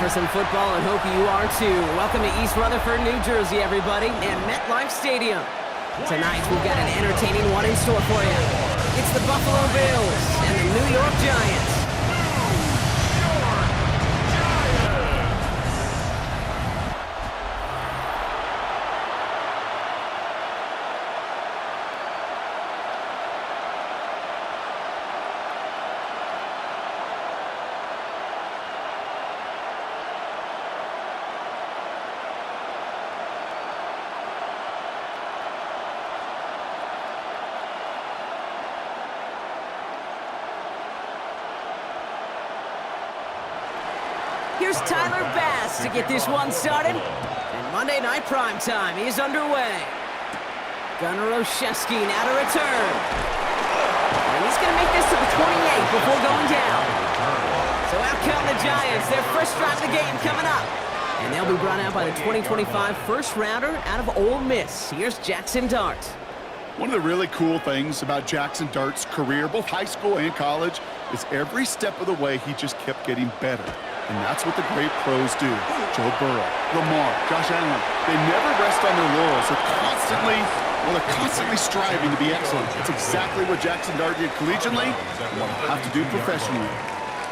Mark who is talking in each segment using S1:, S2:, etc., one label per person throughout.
S1: for some football and hope you are too. Welcome to East Rutherford, New Jersey, everybody, and MetLife Stadium. Tonight, we've got an entertaining one in store for you. It's the Buffalo Bills and the New York Giants. Here's Tyler Bass to get this one started. And Monday Night Primetime is underway. Gunnar Olszewski now to return. And he's going to make this to the 28 before going down. So out come the Giants. Their first drive of the game coming up. And they'll be brought out by the 2025 first rounder out of Ole Miss. Here's Jackson Dart.
S2: One of the really cool things about Jackson Dart's career, both high school and college, is every step of the way he just kept getting better. And that's what the great pros do. Joe Burrow, Lamar, Josh Allen, they never rest on their laurels. They're constantly striving to be excellent. That's exactly what Jackson Dart did collegiately and what he'll have to do professionally.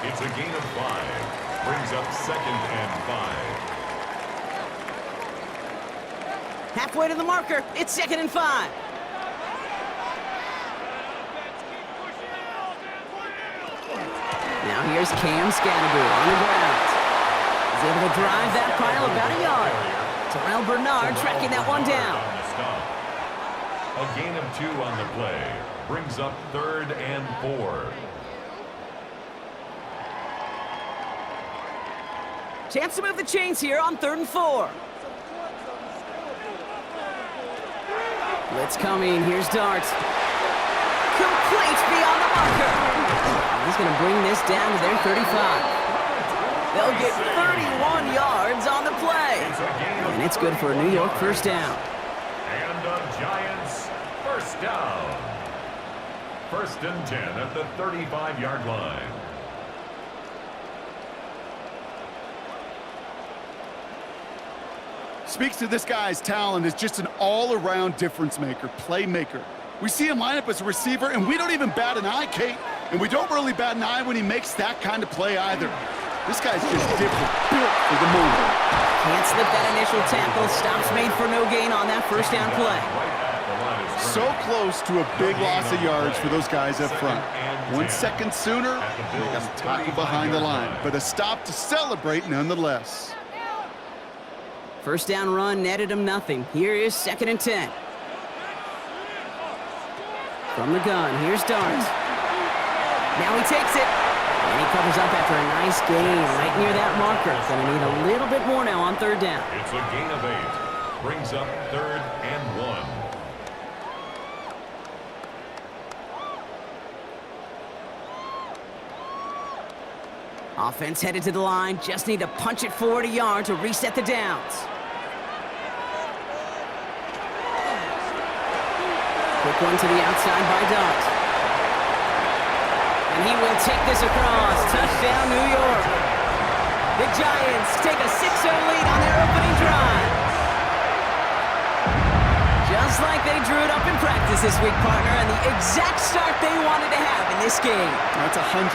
S3: It's a gain of 5. Brings up 2nd and 5.
S1: Halfway to the marker. It's 2nd and 5. Now here's Cam Scannable on the ground. He's able to drive that pile about a yard. Terrell Bernard tracking that one down.
S3: A gain of 2 on the play. Brings up 3rd and 4.
S1: Chance to move the chains here on 3rd and 4. Blitz coming. Here's Dart. Complete beyond the marker. He's going to bring this down to their 35. They'll get 31 yards on the play. And it's good for a New York first down.
S3: And the Giants first down. 1st and 10 at the 35-yard line.
S2: Speaks to this guy's talent as just an all-around difference maker, playmaker. We see him line up as a receiver, and we don't even bat an eye, Kate. And we don't really bat an eye when he makes that kind of play either. This guy's just different, built for the moment.
S1: Can't slip that initial tackle. Stops made for no gain on that first down play.
S2: So close to a big loss of yards for those guys up front. 1 second sooner, and they got a tackle behind the line. But a stop to celebrate nonetheless.
S1: First down run netted him nothing. Here is 2nd and 10. From the gun, here's Dart. Now he takes it. And he covers up after a nice gain right near that marker. Going to need a little bit more now on 3rd down.
S3: It's a gain of 8. Brings up 3rd and 1.
S1: Offense headed to the line. Just need to punch it forward a yard to reset the downs. Quick one to the outside by Dart. And he will take this across. Touchdown, New York. The Giants take a 6-0 lead on their opening drive. Just like they drew it up in practice this week, partner, and the exact start they wanted to have in this game.
S2: That's 100%.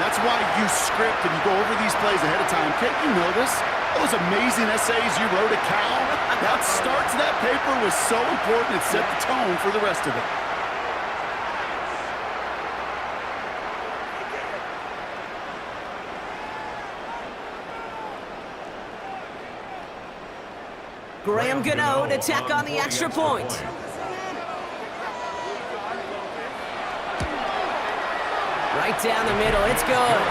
S2: That's why you script and you go over these plays ahead of time. Can't you know this? Those amazing essays you wrote at Cal, that start to that paper was so important. It set the tone for the rest of it.
S1: Graham Gano to tack on the extra point. Right down the middle, it's good.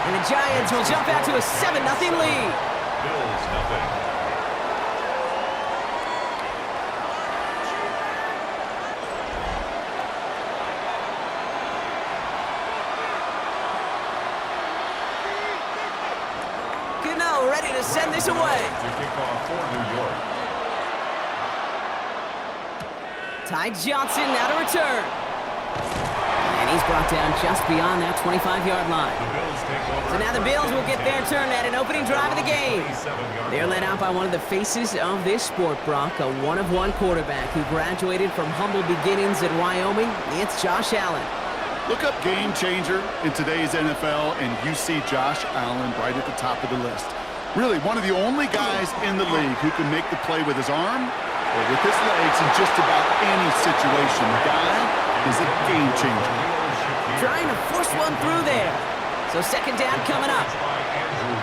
S1: And the Giants will jump out to a 7-0 lead.
S3: Bills nothing.
S1: Gano ready to send this away.
S3: To kick off for New York.
S1: Ty Johnson now to return. And he's brought down just beyond that 25-yard line.
S3: The Bills
S1: So now the Bills will get their turn at an opening drive of the game. They're led out by one of the faces of this sport, Brock, a one-of-one quarterback who graduated from humble beginnings in Wyoming. It's Josh Allen.
S2: Look up game changer in today's NFL, and you see Josh Allen right at the top of the list. Really, one of the only guys in the league who can make the play with his arm or with his legs in just about any situation. The guy is a game changer.
S1: Trying to force one through there. So second down coming up.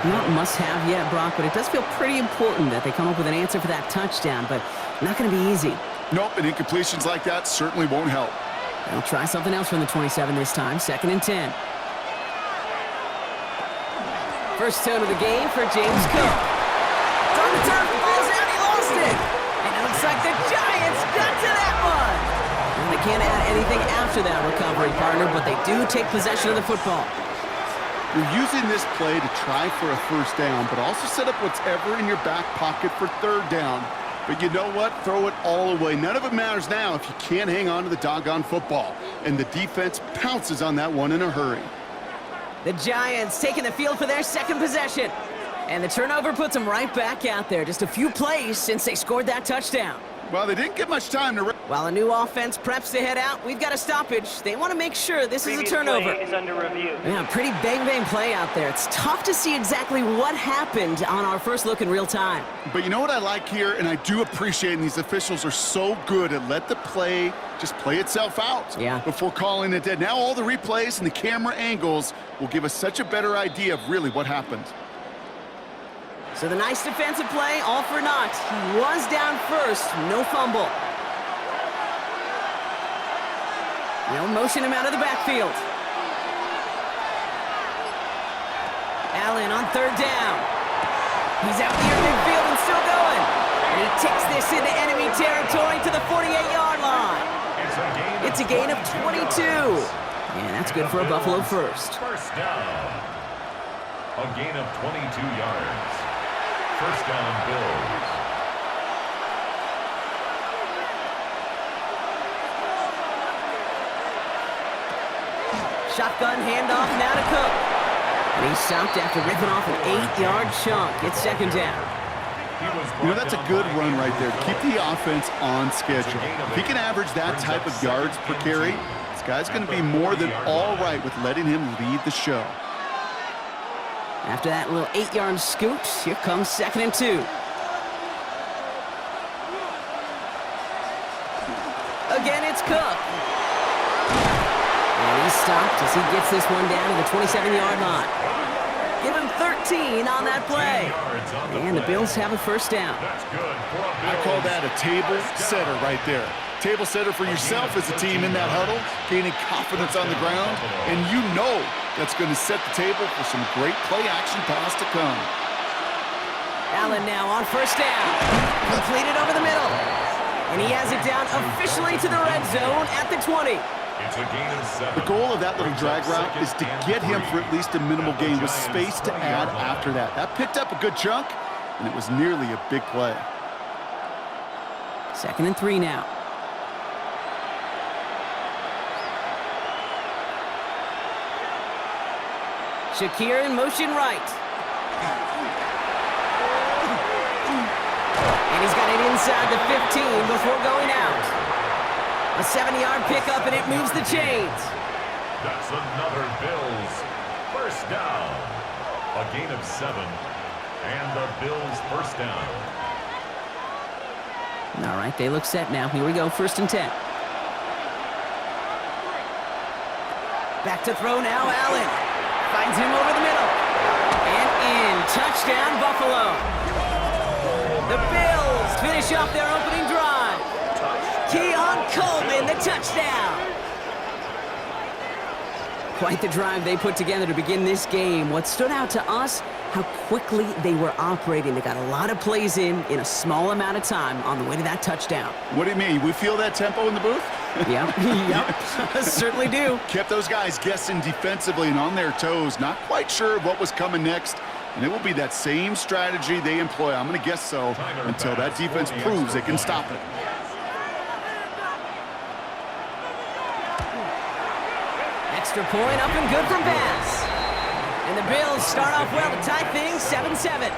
S1: Not must-have yet, Brock, but it does feel pretty important that they come up with an answer for that touchdown, but not going to be easy.
S2: Nope, and incompletions like that certainly won't help.
S1: They'll try something else from the 27 this time, 2nd and 10. First turn of the game for James Cook. It's on the turf, the ball's out, he lost it. And it looks like the Giants got to that one. And they can't add anything after that recovery, partner, but they do take possession of the football.
S2: You're using this play to try for a first down, but also set up whatever in your back pocket for third down. But you know what? Throw it all away. None of it matters now if you can't hang on to the doggone football. And the defense pounces on that one in a hurry.
S1: The Giants taking the field for their second possession. And the turnover puts them right back out there. Just a few plays since they scored that touchdown.
S2: Well, they didn't get much time to...
S1: While a new offense preps to head out, we've got a stoppage. They want to make sure this is a turnover.
S4: Play is under review.
S1: Yeah, pretty bang play out there. It's tough to see exactly what happened on our first look in real time.
S2: But you know what I like here, and I do appreciate, and these officials are so good at let the play just play itself out before calling it dead. Now all the replays and the camera angles will give us such a better idea of really what happened.
S1: So the nice defensive play, all for naught. He was down first, no fumble. They'll motion him out of the backfield. Allen on third down. He's out near midfield and still going. And he takes this into enemy territory to the 48-yard line. It's a gain of 22. And that's good for a Buffalo first.
S3: First down. A gain of 22 yards. First down, Bills.
S1: Shotgun handoff now to Cook. And he's stopped after ripping off an 8-yard chunk. It's second down.
S2: You know, that's a good run right there to keep the offense on schedule. If he can average that type of yards per carry, this guy's going to be more than all right with letting him lead the show.
S1: After that little 8-yard scoot, here comes 2nd and 2. Again, it's Cook. And he's stopped as he gets this one down to the 27-yard line. Give him 13 on that play. And the Bills have a first down.
S2: I call that a table setter right there. Table setter for yourself as a team in that huddle, gaining confidence on the ground, and you know that's going to set the table for some great play-action pass to come.
S1: Allen now on first down. Completed over the middle. And he has it down officially to the red zone at the 20.
S3: It's a gain of 7.
S2: The goal of that little drag route is to get him for at least a minimal gain with space to add after that. That picked up a good chunk, and it was nearly a big play.
S1: 2nd and 3 now. Shakir in motion right. And he's got it inside the 15 before going out. A 7-yard pickup, and it moves the chains.
S3: That's another Bills first down. A gain of 7. And the Bills first down.
S1: All right, they look set now. Here we go, 1st and 10. Back to throw now, Allen. Finds him over the middle. And in. Touchdown, Buffalo. The Bills finish off their opening drive. Keon Coleman, the touchdown. Quite the drive they put together to begin this game. What stood out to us, how quickly they were operating. They got a lot of plays in a small amount of time on the way to that touchdown.
S2: What do you mean? We feel that tempo in the booth?
S1: Yep, certainly do.
S2: Kept those guys guessing defensively and on their toes, not quite sure what was coming next. And it will be that same strategy they employ, I'm going to guess so, until that defense proves they can stop it.
S1: Extra point up and good from Bass. And the Bills start off well to tie things 7-7.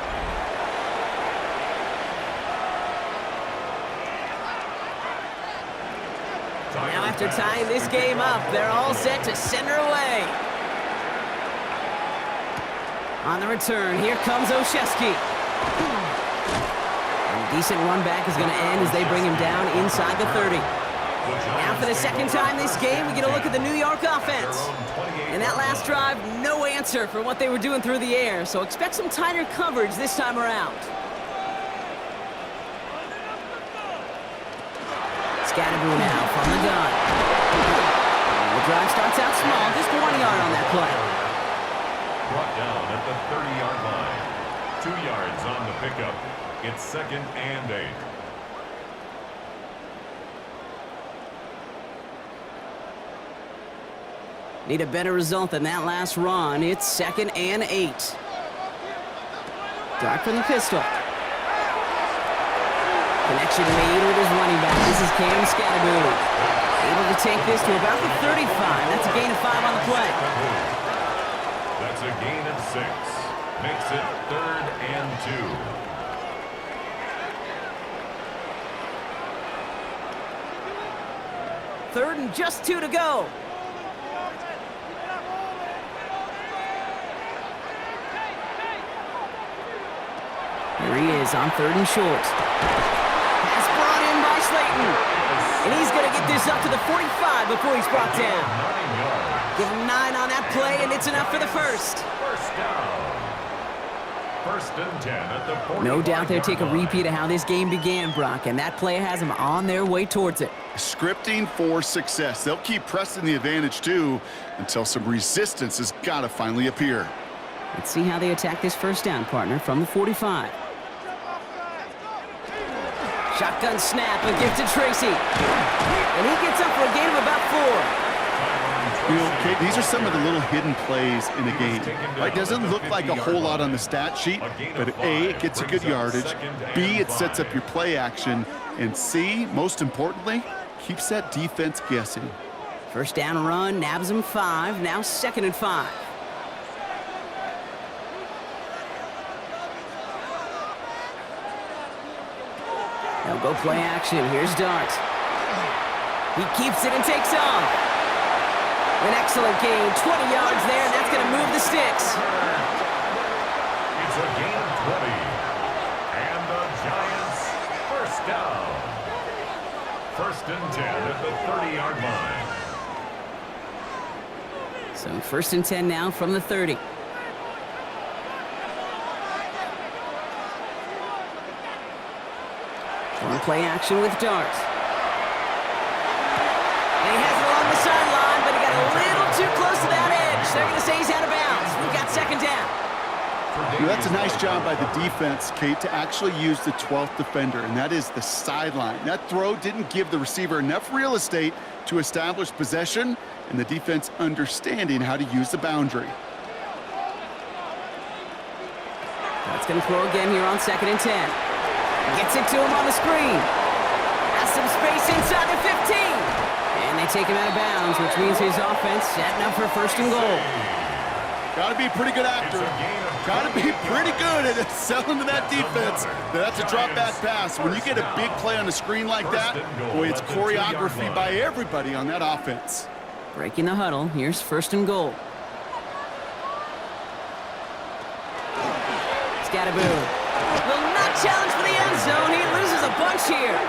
S1: Now after tying this game up, they're all set to send her away. On the return, here comes Olszewski. And a decent run back is going to end as they bring him down inside the 30. Now for the second time this game, we get a look at the New York offense. In that last drive, no answer for what they were doing through the air, so expect some tighter coverage this time around. Scatteroo now from the gun. The drive starts out small, just 1 yard on that play.
S3: Brought down at the 30-yard line. 2 yards on the pickup. It's 2nd and 8.
S1: Need a better result than that last run. It's 2nd and 8. Dart from the pistol. Connection made with his running back. This is Cam Scatteroo. Able to take this to about the 35. That's a gain of 5 on the play.
S3: That's a gain of 6. Makes it 3rd and 2.
S1: 3rd and just 2 to go. Here he is on 3rd and short. Pass brought in by Slayton. And he's going to get this up to the 45 before he's brought down.
S3: 9 yards.
S1: Give him 9 on that play, and it's enough for the first.
S3: First down. 1st and 10 at the 45.
S1: No doubt they'll take a repeat of how this game began, Brock, and that play has them on their way towards it.
S2: Scripting for success. They'll keep pressing the advantage, too, until some resistance has got to finally appear.
S1: Let's see how they attack this first down, partner, from the 45. Shotgun snap, a gift to Tracy. And he gets up for a gain of about 4.
S2: You know, Kate, these are some of the little hidden plays in a game. Right? Doesn't look like a whole lot on the stat sheet, but A, it gets you good yardage, B, it sets up your play action, and C, most importantly, keeps that defense guessing.
S1: First down run, nabs him 5, now 2nd and 5. They'll go play action. Here's Dart. He keeps it and takes off. An excellent gain, 20 yards there, and that's going to move the sticks.
S3: It's a gain of 20. And the Giants first down. 1st and 10 at the 30-yard line.
S1: So 1st and 10 now from the 30. On play action with Dart. And he has it along the sideline, but he got a little too close to that edge. They're going to say he's out of bounds. We've got 2nd down.
S2: You know, that's a nice job by the defense, Kate, to actually use the 12th defender, and that is the sideline. That throw didn't give the receiver enough real estate to establish possession, and the defense understanding how to use the boundary.
S1: That's going to throw again here on 2nd and 10. Gets it to him on the screen. Has some space inside the 15. And they take him out of bounds, which means his offense setting up for 1st and goal.
S2: Got to be a pretty good actor. Got to be pretty good at selling to that defense. That's a drop back pass. When you get a big play on the screen like that, boy, it's choreography by everybody on that offense.
S1: Breaking the huddle. Here's 1st and goal. Scatteroo. Will not challenge for the end zone. He loses a bunch here.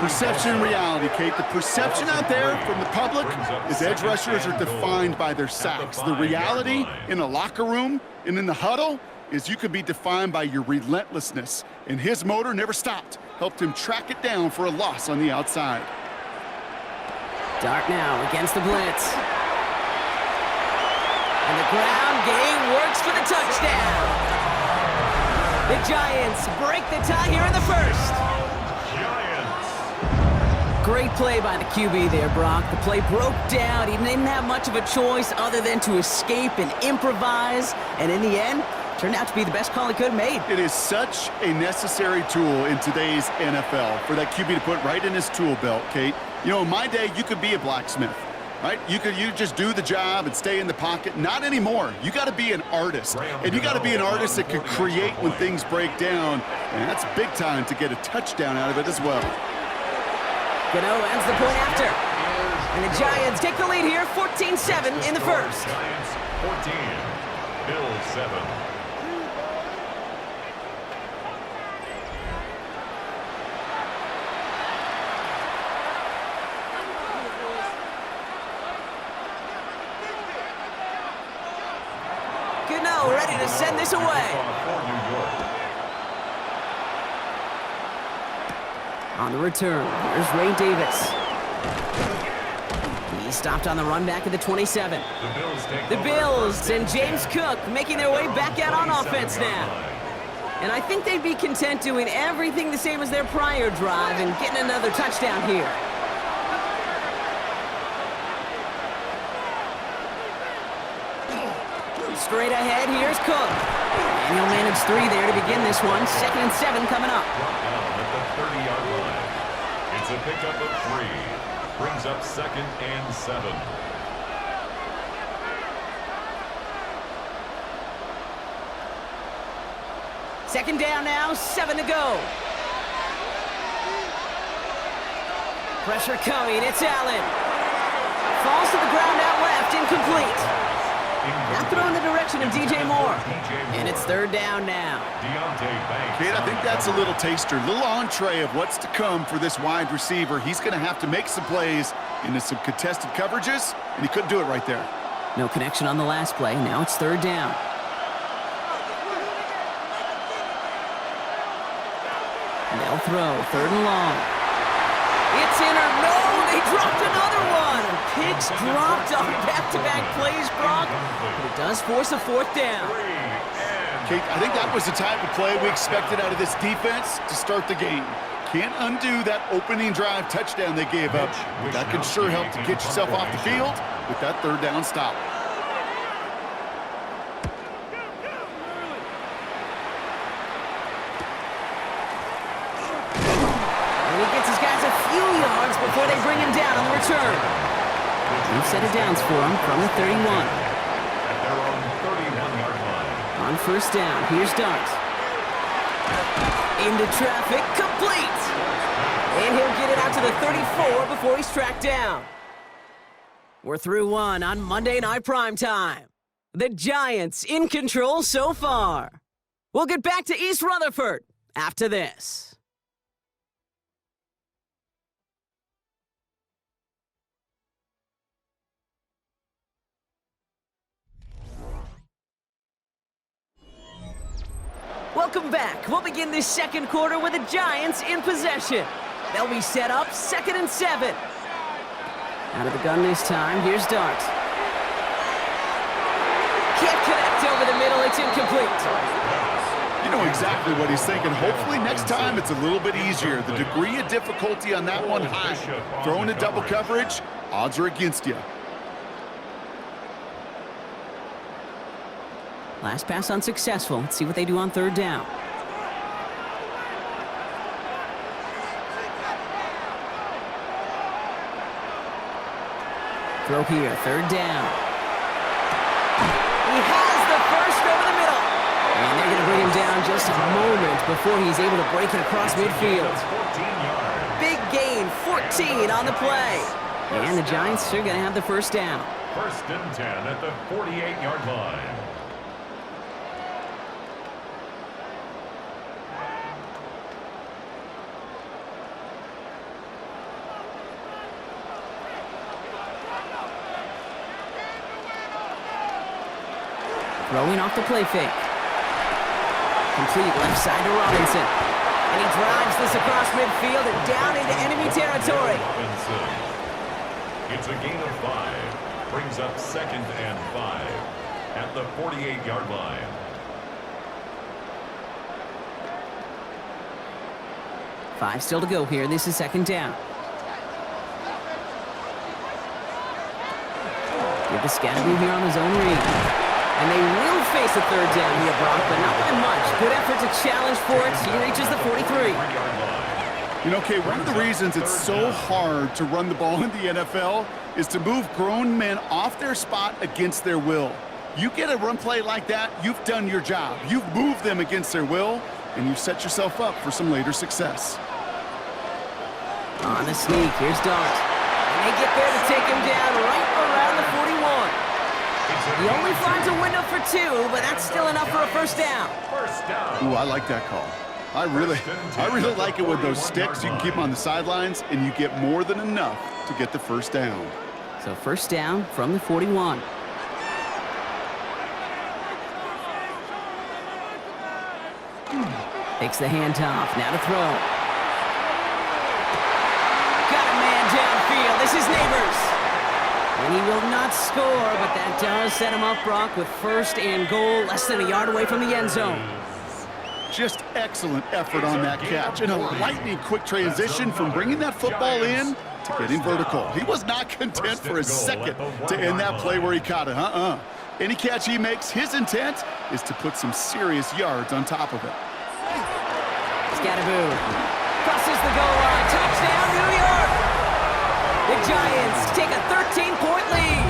S2: Perception and reality, Kate. The perception out there from the public is edge rushers are defined by their sacks. The reality in a locker room and in the huddle is you could be defined by your relentlessness. And his motor never stopped. Helped him track it down for a loss on the outside.
S1: Dart now against the blitz. And the ground game works for the touchdown. The Giants break the tie here in the 1st.
S3: Giants.
S1: Great play by the QB there, Brock. The play broke down. He didn't have much of a choice other than to escape and improvise. And in the end, turned out to be the best call he could have made.
S2: It is such a necessary tool in today's NFL for that QB to put right in his tool belt, Kate. You know, in my day, you could be a blacksmith. right? You just do the job and stay in the pocket. Not anymore. You got to be an artist, and you got to be an artist that can create when things break down, and that's big time to get a touchdown out of it as well.
S1: Gano ends the point after, and the Giants take the lead here, 14-7 in the first.
S3: Giants 14, Bills 7.
S1: Gano ready to send this away. On the return, here's Ray Davis. He stopped on the run back at the 27. The Bills and James Cook making their way back out on offense now. And I think they'd be content doing everything the same as their prior drive and getting another touchdown here. Straight ahead, here's Cook. And he'll manage 3 there to begin this one. 2nd and 7 coming up.
S3: At the 30-yard line. It's a pickup of 3. Brings up 2nd and 7.
S1: Second down now, 7 to go. Pressure coming, it's Allen. Falls to the ground out left, incomplete. Now throw in the direction of DJ Moore. And it's 3rd down now.
S2: Kate, I think that's a little taster, a little entree of what's to come for this wide receiver. He's going to have to make some plays into some contested coverages, and he couldn't do it right there.
S1: No connection on the last play. Now it's 3rd down. They'll throw, 3rd and long. It's in or no, they dropped another one. Picks dropped on back-to-back plays, Brock. But it does force a 4th down.
S2: Kate, I think that was the type of play we expected out of this defense to start the game. Can't undo that opening drive touchdown they gave up, but that can sure help to get yourself off the field with that 3rd down stop.
S1: And he gets his guys a few yards before they bring him down on the return. New set of downs for him from the 31.
S3: At their own 31-yard line.
S1: On 1st down, here's Dart. Into traffic, complete! And he'll get it out to the 34 before he's tracked down. We're through 1 on Monday Night Primetime. The Giants in control so far. We'll get back to East Rutherford after this. Welcome back. We'll begin this 2nd quarter with the Giants in possession. They'll be set up 2nd and 7. Out of the gun this time, here's Dart. Can't connect over the middle, it's incomplete.
S2: You know exactly what he's thinking. Hopefully next time it's a little bit easier. The degree of difficulty on that one high. Throwing a double coverage, odds are against you.
S1: Last pass unsuccessful. Let's see what they do on 3rd down. Throw here, 3rd down. He has the first over the middle. And they're going to bring him down just a moment before he's able to break it across midfield. Big gain, 14 on the play. And the Giants are going to have the 1st down.
S3: 1st and 10 at the 48-yard line.
S1: Throwing off the play fake. Complete left side to Robinson. And he drives this across midfield and down into enemy territory.
S3: It's a gain of 5. Brings up 2nd and 5 at the 48-yard line.
S1: Five still to go here. This is 2nd down. Give the Scatterby here on his own read. And they will face a 3rd down here, Brock, but not by much. Good effort to challenge for it. He reaches the 43.
S2: You know, Kay, one of the reasons it's so hard to run the ball in the NFL is to move grown men off their spot against their will. You get a run play like that, you've done your job. You've moved them against their will, and you've set yourself up for some later success.
S1: On the sneak, here's Dart. And they get there to take him down right around the 41. He only finds a window for 2, but that's still enough for a first down.
S2: Ooh, I like that call. I really like it with those sticks. You can keep them on the sidelines, and you get more than enough to get the first down.
S1: So first down from the 41. Takes the handoff, now to throw. Got a man downfield, this is Neighbors. And he will not score, but that does set him up, Brock, with first and goal, less than a yard away from the end zone.
S2: Just excellent effort on that catch, and a lightning quick transition from bringing that football in to getting vertical. He was not content for a second to end that play where he caught it. Any catch he makes, his intent is to put some serious yards on top of it.
S1: Scatterboo crosses the goal line. Touchdown, New York! The Giants take a 13-point lead.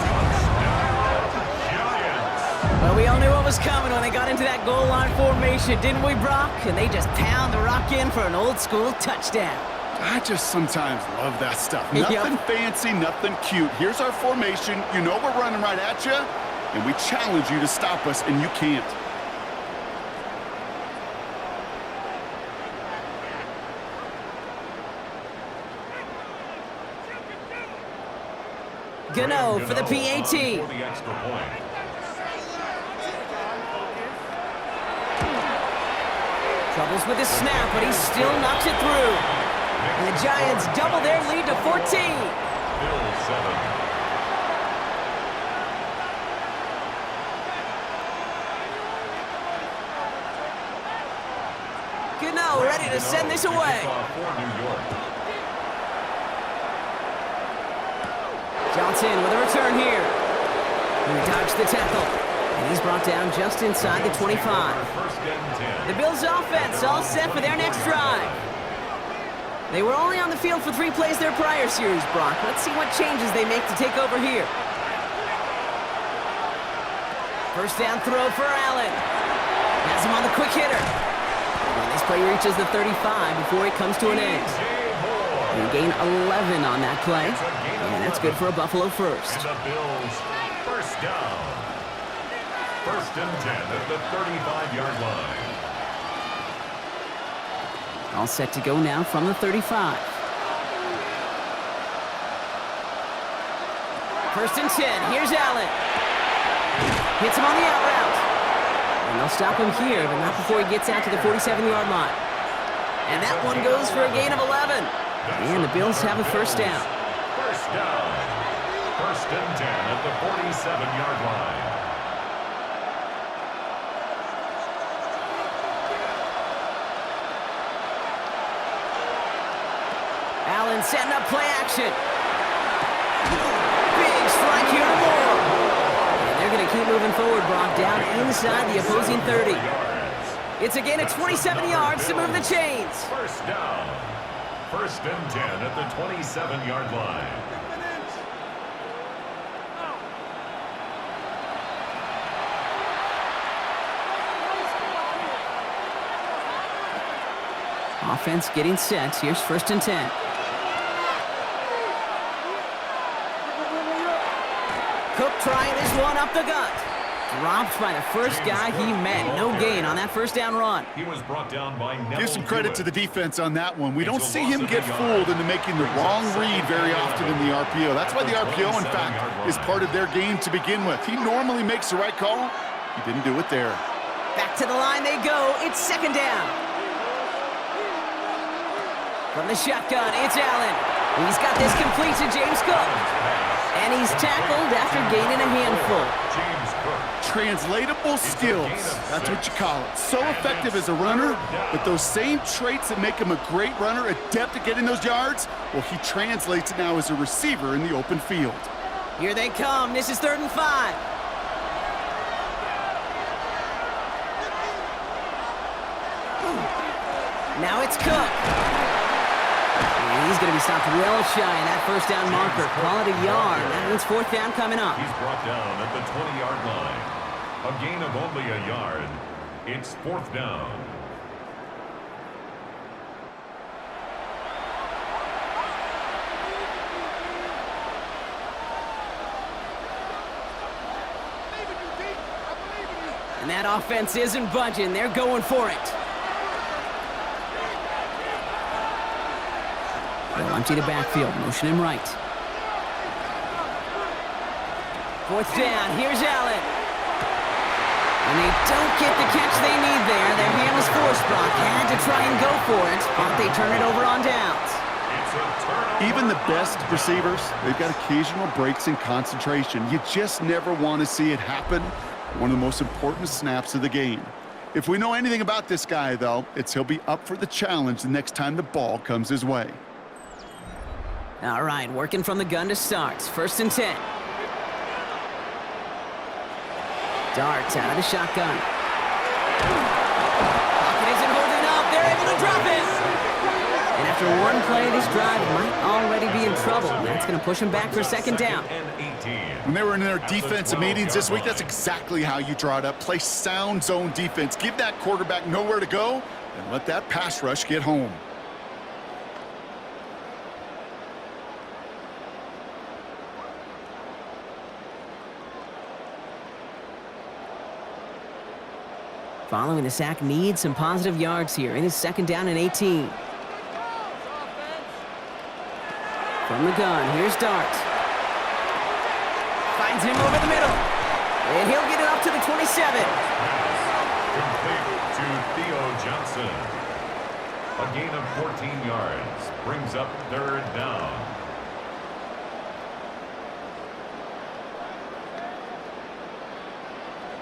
S1: Well, we all knew what was coming when they got into that goal line formation, didn't we, Brock? And they just pound the rock in for an old-school touchdown.
S2: I just sometimes love that stuff.
S1: Yep.
S2: Nothing fancy, nothing cute. Here's our formation. You know we're running right at you, and we challenge you to stop us, and you can't.
S1: Gano for the PAT. Troubles with his snap, but he still knocks it through. And the Giants double their lead to 14.
S3: Bills 7.
S1: Gano ready to send this away. Johnson with a return here. He dodged the tackle. And he's brought down just inside the 25. The Bills offense all set for their next drive. They were only on the field for 3 plays their prior series, Brock. Let's see what changes they make to take over here. First down throw for Allen. Has him on the quick hitter. And this play reaches the 35 before it comes to an end. They gain 11 on that play. And that's good for a Buffalo first.
S3: And the Bills first down. First and 10 at the 35-yard line.
S1: All set to go now from the 35. First and 10. Here's Allen. Hits him on the out route. And they'll stop him here, but not before he gets out to the 47-yard line. And that one goes for a gain of 11. And the Bills have a first down.
S3: First down. First and 10 at the 47-yard line.
S1: Allen setting up play action. Big strike here to Moore. And they're going to keep moving forward, Brock, down inside the opposing 30. It's a gain of 27 yards to move the chains.
S3: First down. First and 10 at the 27-yard line.
S1: Offense getting set. Here's first and 10. Cook trying this one up the gut. Dropped by the first guy he met. No gain on that first down run.
S3: He was brought down by Neville.
S2: Give some credit to the defense on that one. We don't see him get fooled into making the wrong read very often in the RPO. That's why the RPO, in fact, is part of their game to begin with. He normally makes the right call. He didn't do it there.
S1: Back to the line they go. It's second down. From the shotgun, it's Allen. He's got this complete to James Cook. And he's tackled after gaining a handful.
S3: James Cook.
S2: Translatable skills. That's what you call it. So effective as a runner, but those same traits that make him a great runner, adept at getting those yards, well, he translates it now as a receiver in the open field.
S1: Here they come. This is 3rd and 5. Now it's Cook. And he's going to be stopped well shy of that first down marker. Call it a yard. That means fourth down coming up.
S3: He's brought down at the 20-yard line. A gain of only a yard. It's fourth down.
S1: And that offense isn't budging. They're going for it. They'll empty the backfield. Motion him right. Fourth down. Here's Allen. And they don't get the catch they need there. Their hand was forced. Brock had to try and go for it, but they turn it over on downs.
S2: Even the best receivers, they've got occasional breaks in concentration. You just never want to see it happen. One of the most important snaps of the game. If we know anything about this guy, though, it's he'll be up for the challenge the next time the ball comes his way.
S1: All right, working from the gun to start. First and 10. Darts out of the shotgun. Pocket isn't holding up. They're able to drop it. And after one play, this drive might already be in trouble. That's going to push him back for second down.
S2: When they were in their defensive meetings this week, that's exactly how you draw it up. Play sound zone defense. Give that quarterback nowhere to go and let that pass rush get home.
S1: Following the sack, needs some positive yards here. It is second down and 18. From the gun, here's Dart. Finds him over the middle. And he'll get it up to the 27.
S3: Complete to Theo Johnson. A gain of 14 yards. Brings up third down.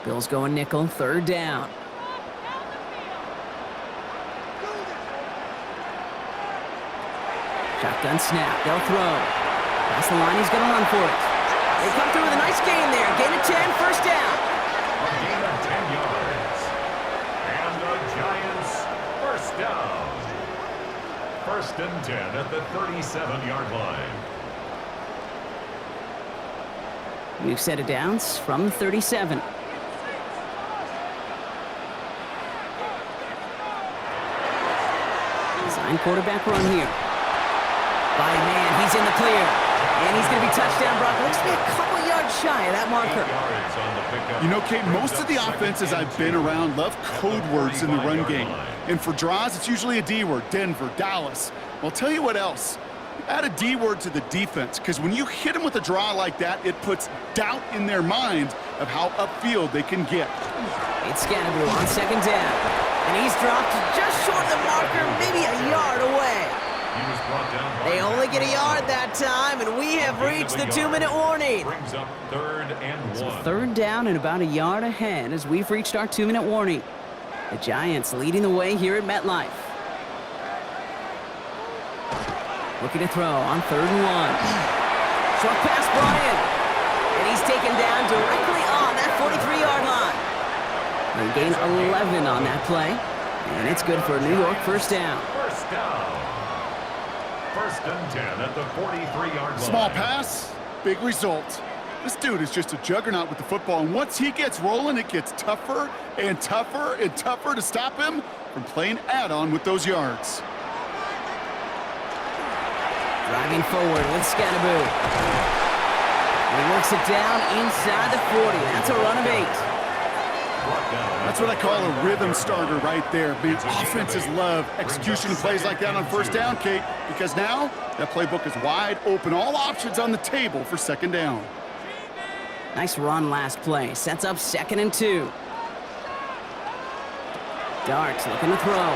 S1: Bills going nickel, third down. Shotgun snap, they'll throw. Past the line, he's going to run for it. They come through with a nice gain there. Gain of 10, first down.
S3: A gain of 10 yards. And the Giants first down. First and 10 at the 37-yard line.
S1: We've set it downs from 37. Design quarterback run here. By man, he's in the clear. And he's going to be touchdown, Brock. Looks to be a couple yards shy of that marker.
S2: You know, Kate, most of the offenses I've been around love code words in the run game. And for draws, it's usually a D word, Denver, Dallas. Well, I'll tell you what else. Add a D word to the defense, because when you hit them with a draw like that, it puts doubt in their mind of how upfield they can get.
S1: It's Scannaboo on second down. And he's dropped just short of the marker, maybe a yard away. They only get a yard that time, and we have reached the 2-minute warning.
S3: Brings up third and 1.
S1: So third down and about a yard ahead as we've reached our 2-minute warning. The Giants leading the way here at MetLife. Looking to throw on third and 1. Short pass brought in. And he's taken down directly on that 43-yard line. They gain 11 on that play. And it's good for a New York first down.
S3: First down. First and 10 at the 43-yard line.
S2: Small pass, big result. This dude is just a juggernaut with the football, and once he gets rolling, it gets tougher and tougher and tougher to stop him from playing add-on with those yards.
S1: Driving forward with Scannaboo. And he works it down inside the 40. That's a run of 8.
S2: That's what I call a rhythm starter right there. Man, offenses love execution plays like that on first down, Kate, because now that playbook is wide open. All options on the table for second down.
S1: Nice run last play. Sets up second and 2. Darts looking to throw.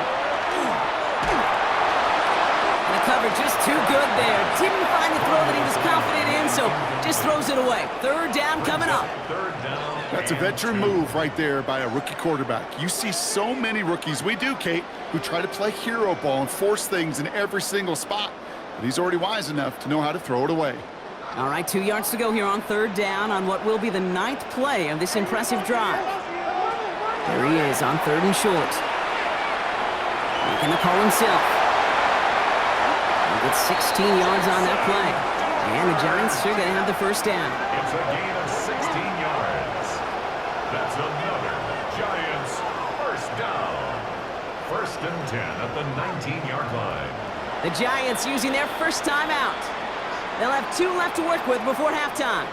S1: And the cover just too good there. Didn't find the throw that he was confident in, so just throws it away. Third down coming up.
S3: Third down.
S2: That's a veteran move right there by a rookie quarterback. You see so many rookies, we do, Kate, who try to play hero ball and force things in every single spot. But he's already wise enough to know how to throw it away.
S1: All right, 2 yards to go here on third down on what will be the 9th play of this impressive drive. There he is on third and short. Making the call himself. Gets 16 yards on that play. And the Giants are going to have the first down.
S3: It's a gain of 16 yards. That's another Giants first down. First and 10 at the 19-yard line.
S1: The Giants using their first timeout. They'll have 2 left to work with before halftime.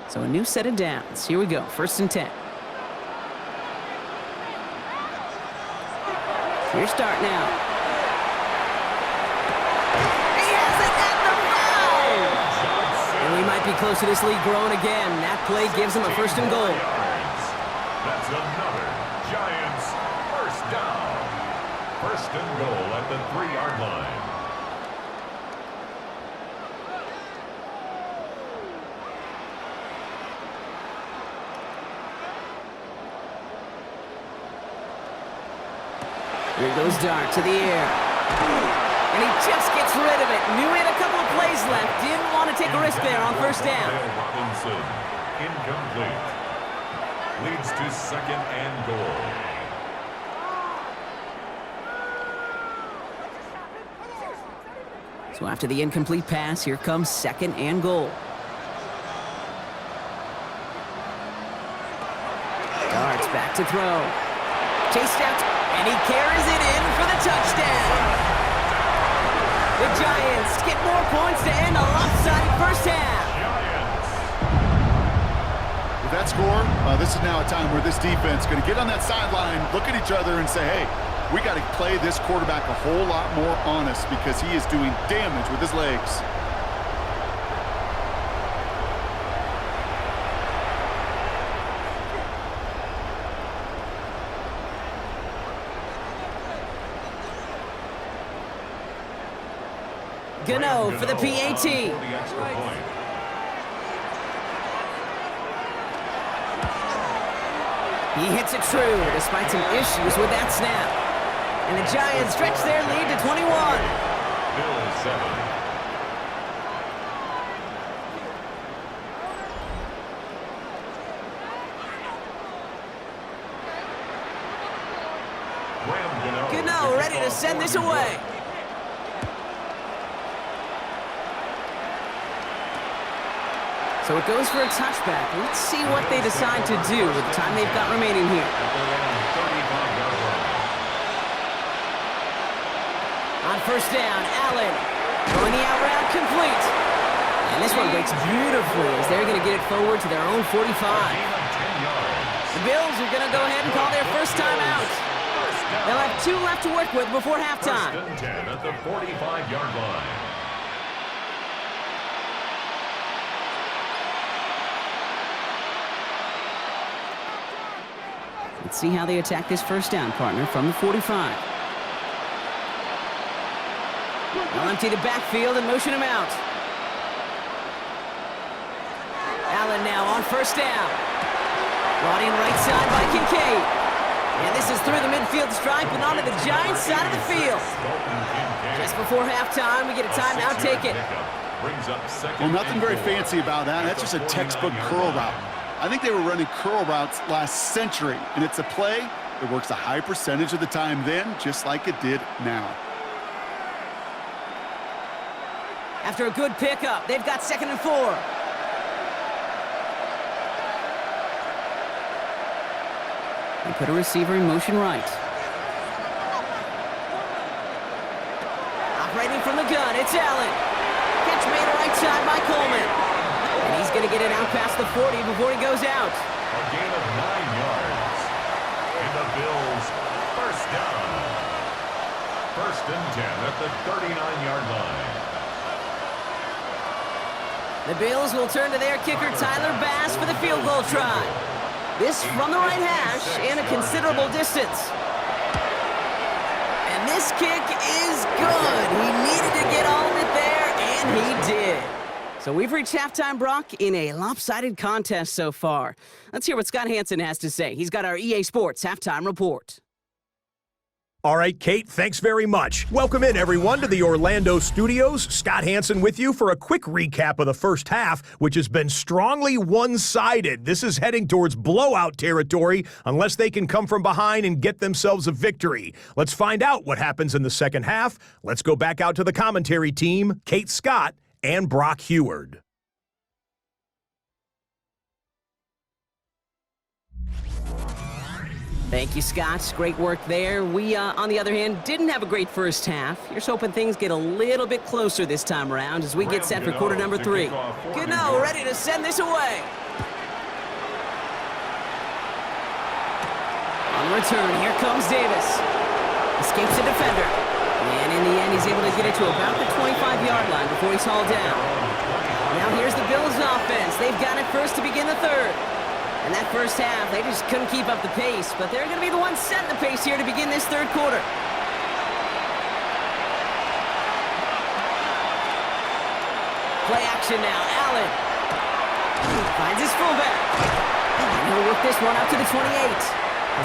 S1: So a new set of downs. Here we go, first and 10. Your start now. He has it at the 5! And we might be close to this lead growing again. That play gives him a first and goal.
S3: That's another Giants first down. First and goal at the 3-yard line.
S1: Here goes Dart to the air. And he just gets rid of it. Knew he had a couple of plays left. Didn't want to take a risk there on first down.
S3: Robinson, incomplete. Leads to second and goal.
S1: So after the incomplete pass, here comes second and goal. Dart's back to throw. Chased out. And he carries it in for the touchdown. The Giants get more points to end a lopsided first half.
S2: With that score, this is now a time where this defense is going to get on that sideline, look at each other, and say, hey, we got to play this quarterback a whole lot more honest because he is doing damage with his legs.
S1: Gano for the PAT. He hits it true despite some issues with that snap. And the Giants stretch their lead to 21.
S3: Bills 7.
S1: Gano ready to send this away. So it goes for a touchback. Let's see what they decide to do with the time they've got remaining here. On first down, Allen throwing the out route complete. And this one breaks beautifully as they're going to get it forward to their own 45. The Bills are going to go ahead and call their first time out. They'll have 2 left to work with before halftime.
S3: First and 10 at the 45-yard line.
S1: Let's see how they attack this first down, partner, from the 45. They'll empty the backfield and motion him out. Allen now on first down. Brought in right side by Kincaid. And this is through the midfield stripe and onto the Giants side of the field. Just before halftime, we get a timeout taken.
S2: Well, nothing very fancy about that. That's just a textbook curl route. I think they were running curl routes last century, and it's a play that works a high percentage of the time then, just like it did now.
S1: After a good pickup, they've got second and 4. They put a receiver in motion right. Operating from the gun, it's Allen. Catch made right side by Coleman. And he's going to get it out past the 40 before he goes out.
S3: A gain of 9 yards. And the Bills first down. First and 10 at the 39-yard line.
S1: The Bills will turn to their kicker, Tyler Bass, for the field goal try. This from the right hash and a considerable distance. And this kick is good. He needed to get all of it there, and he did. So we've reached halftime, Brock, in a lopsided contest so far. Let's hear what Scott Hansen has to say. He's got our EA Sports halftime report.
S4: All right, Kate, thanks very much. Welcome in, everyone, to the Orlando studios. Scott Hansen with you for a quick recap of the first half, which has been strongly one-sided. This is heading towards blowout territory unless they can come from behind and get themselves a victory. Let's find out what happens in the second half. Let's go back out to the commentary team, Kate Scott and Brock Heward.
S1: Thank you, Scott. Great work there. We, on the other hand, didn't have a great first half. Here's hoping things get a little bit closer this time around as we get set for quarter number 3. Gano ready to send this away. On return, here comes Davis. Escapes the defender. And in the end, he's able to get it to about the 25-yard line before he's hauled down. Now here's the Bills' offense. They've got it first to begin the third. And that first half, they just couldn't keep up the pace, but they're going to be the ones setting the pace here to begin this third quarter. Play action now. Allen finds his fullback. And he'll work this one out to the 28.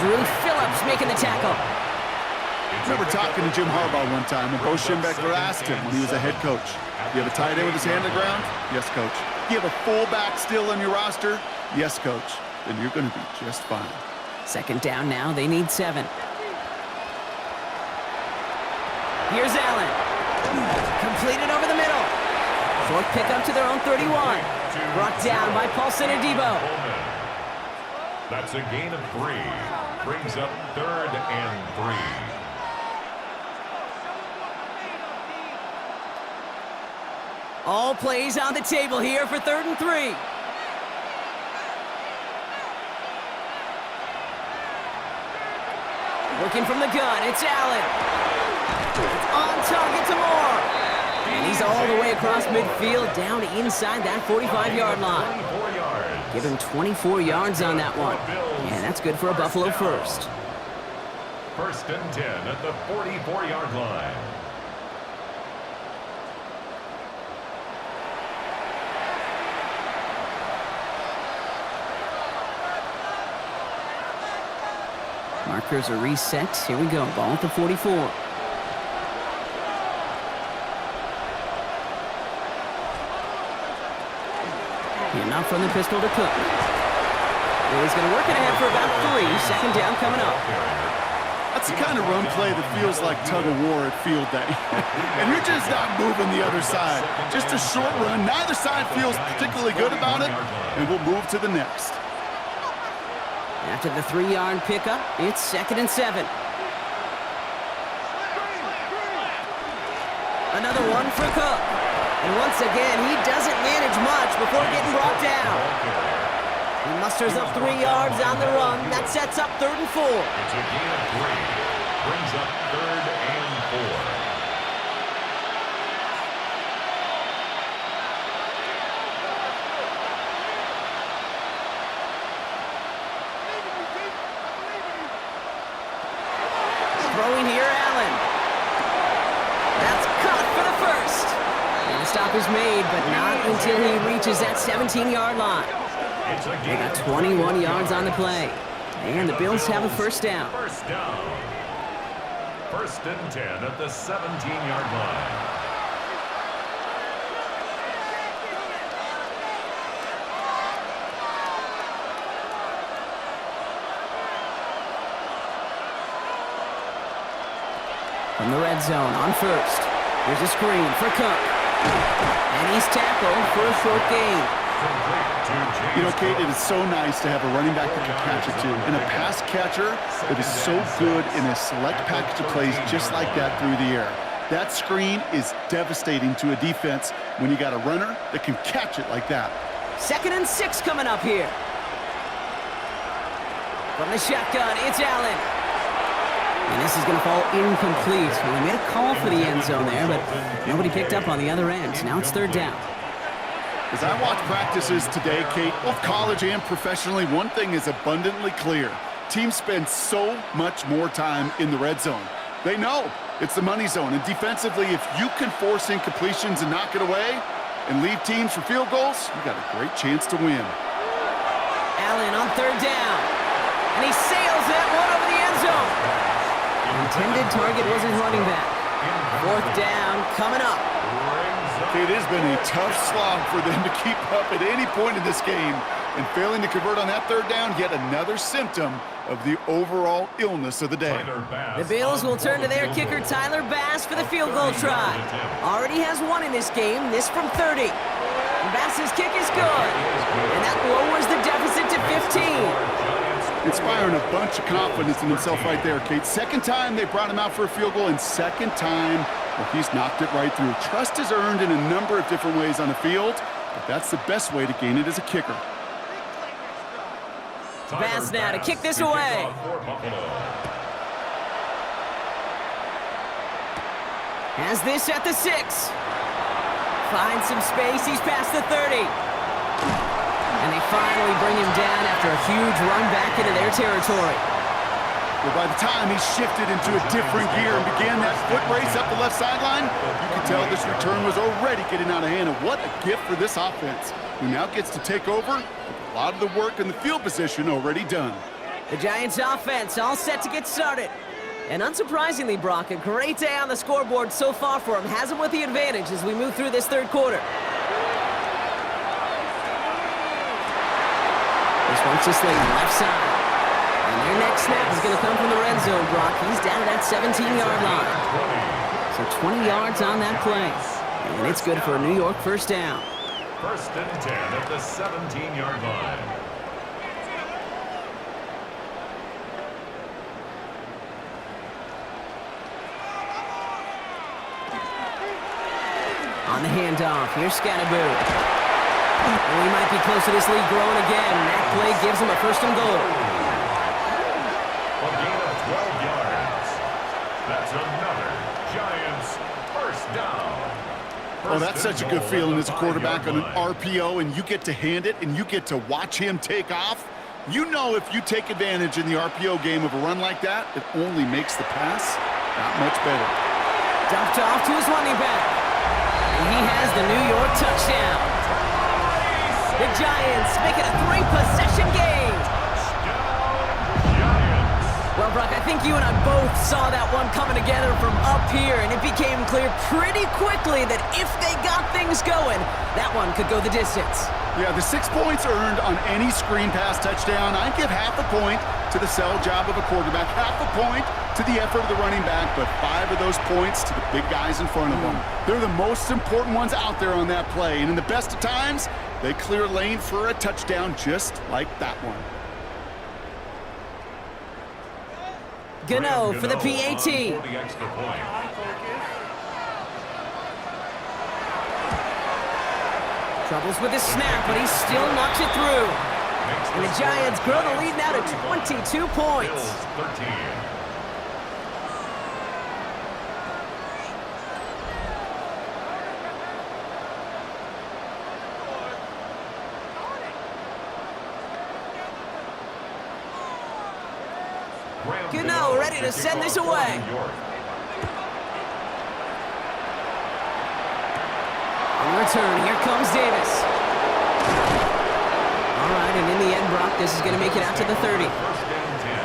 S1: Willie Phillips making the tackle.
S2: I remember talking to Jim Harbaugh one time, and Bo Schembechler asked him when he was a head coach, "You have a tight end with his hand on the ground?" "Yes, coach." "You have a fullback still on your roster?" "Yes, coach." "Then you're going to be just fine."
S1: Second down now. They need 7. Here's Allen. Completed over the middle. Short pickup to their own 31. Brought down by Paulson Adebo.
S3: That's a gain of 3. Brings up 3rd and 3.
S1: All plays on the table here for 3rd and 3. Working from the gun, it's Allen. It's on target to Moore. And he's all the way across midfield, down inside that 45-yard line.
S3: 24 yards.
S1: Give him 24 yards on that one. And that's good for a Buffalo first.
S3: 1st and 10 at the 44-yard line.
S1: Markers are reset. Here we go. Ball at the 44. Enough from the pistol to Cook. He's going to work it ahead for about 3. Second down coming up.
S2: That's the kind of run play that feels like tug-of-war at field day. And you're just not moving the other side. Just a short run. Neither side feels particularly good about it, and we'll move to the next.
S1: After the 3-yard pickup, it's 2nd and 7. Another one for Cook. And once again, he doesn't manage much before getting brought down. He musters up 3 yards on the run. That sets up 3rd and 4.
S3: It's a gain of 3. Brings up 3rd and 4.
S1: Throwing here, Allen. That's caught for the first. And the stop is made, but not until he reaches that 17-yard line. They got 21 yards on the play. And the Bills have a first down.
S3: First down. 1st and 10 at the 17-yard line.
S1: From the red zone on first. Here's a screen for Cook. And he's tackled for a short gain.
S2: You know, Kate, it is so nice to have a running back that can catch it too. And a pass catcher that is so good in a select package of plays just like that through the air. That screen is devastating to a defense when you got a runner that can catch it like that.
S1: 2nd and 6 coming up here. From the shotgun, it's Allen. And this is going to fall incomplete. Well, they made a call for the end zone there, but nobody picked up on the other end. Now it's 3rd down.
S2: As I watch practices today, Kate, both college and professionally, one thing is abundantly clear. Teams spend so much more time in the red zone. They know it's the money zone. And defensively, if you can force incompletions and knock it away and leave teams for field goals, you got a great chance to win.
S1: Allen on 3rd down. And he sails that one over the end zone. intended target was his running back. Fourth down coming up.
S2: It has been a tough slog for them to keep up at any point in this game. And failing to convert on that third down, yet another symptom of the overall illness of the day.
S1: The Bills will turn to their kicker, Tyler Bass, for the field goal try. Already has one in this game, this from 30. Bass's kick is good. And that lowers the deficit to 15.
S2: Inspiring a bunch of confidence in himself right there, Kate. Second time they brought him out for a field goal, and second time well, he's knocked it right through. Trust is earned in a number of different ways on the field, but that's the best way to gain it as a kicker.
S1: Bass now to kick this away. Has this at the 6. Finds some space, he's past the 30. And they finally bring him down after a huge run back into their territory.
S2: Well, by the time he shifted into a different gear and began that foot race up the left sideline, you could tell this return was already getting out of hand. And what a gift for this offense, who now gets to take over with a lot of the work in the field position already done.
S1: The Giants offense all set to get started. And unsurprisingly, Brock, a great day on the scoreboard so far for him. Has him with the advantage as we move through this third quarter. This one's to Slayton, left side. And their next snap is going to come from the red zone, Brock. He's down at that 17-yard line. So 20 yards on that play. And it's good for a New York first down.
S3: First and 10 at the 17-yard line.
S1: On the handoff, here's Scatterboo. And we might be close to this lead growing again. That play gives him a first and goal.
S3: A gain of 12 yards. That's another Giants first down.
S2: Oh, that's such a good feeling as a quarterback on an RPO, and you get to hand it, and you get to watch him take off. You know if you take advantage in the RPO game of a run like that, it only makes the pass that much better.
S1: Dumped off to his running back. And he has the New York touchdown. The Giants make it a 3-possession game. Well, Brock, I think you and I both saw that one coming together from up here, and it became clear pretty quickly that if they got things going, that one could go the distance.
S2: Yeah, the 6 points earned on any screen pass touchdown. I'd give half a point to the sell job of a quarterback, half a point to the effort of the running back, but 5 of those points to the big guys in front of them. They're the most important ones out there on that play, and in the best of times, they clear lane for a touchdown just like that one.
S1: Gano for the PAT. Troubles with his snap, but he still knocks it through. And the Giants grow the lead now to 22 points. Gano ready to send this away. On return, here comes Davis. All right, and in the end, Brock, this is going to make it out to the 30.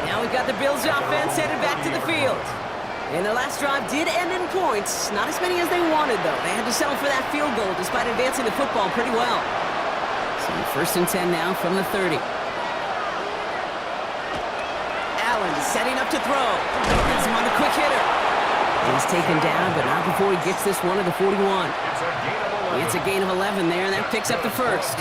S1: Now we've got the Bills offense headed back to the field. And their last drive did end in points. Not as many as they wanted, though. They had to settle for that field goal despite advancing the football pretty well. So first and 10 now from the 30. Allen setting up to throw. Gets him on the quick hitter. He's taken down, but not before he gets this one to the 41. It's a gain of 11 there, and that picks up the first.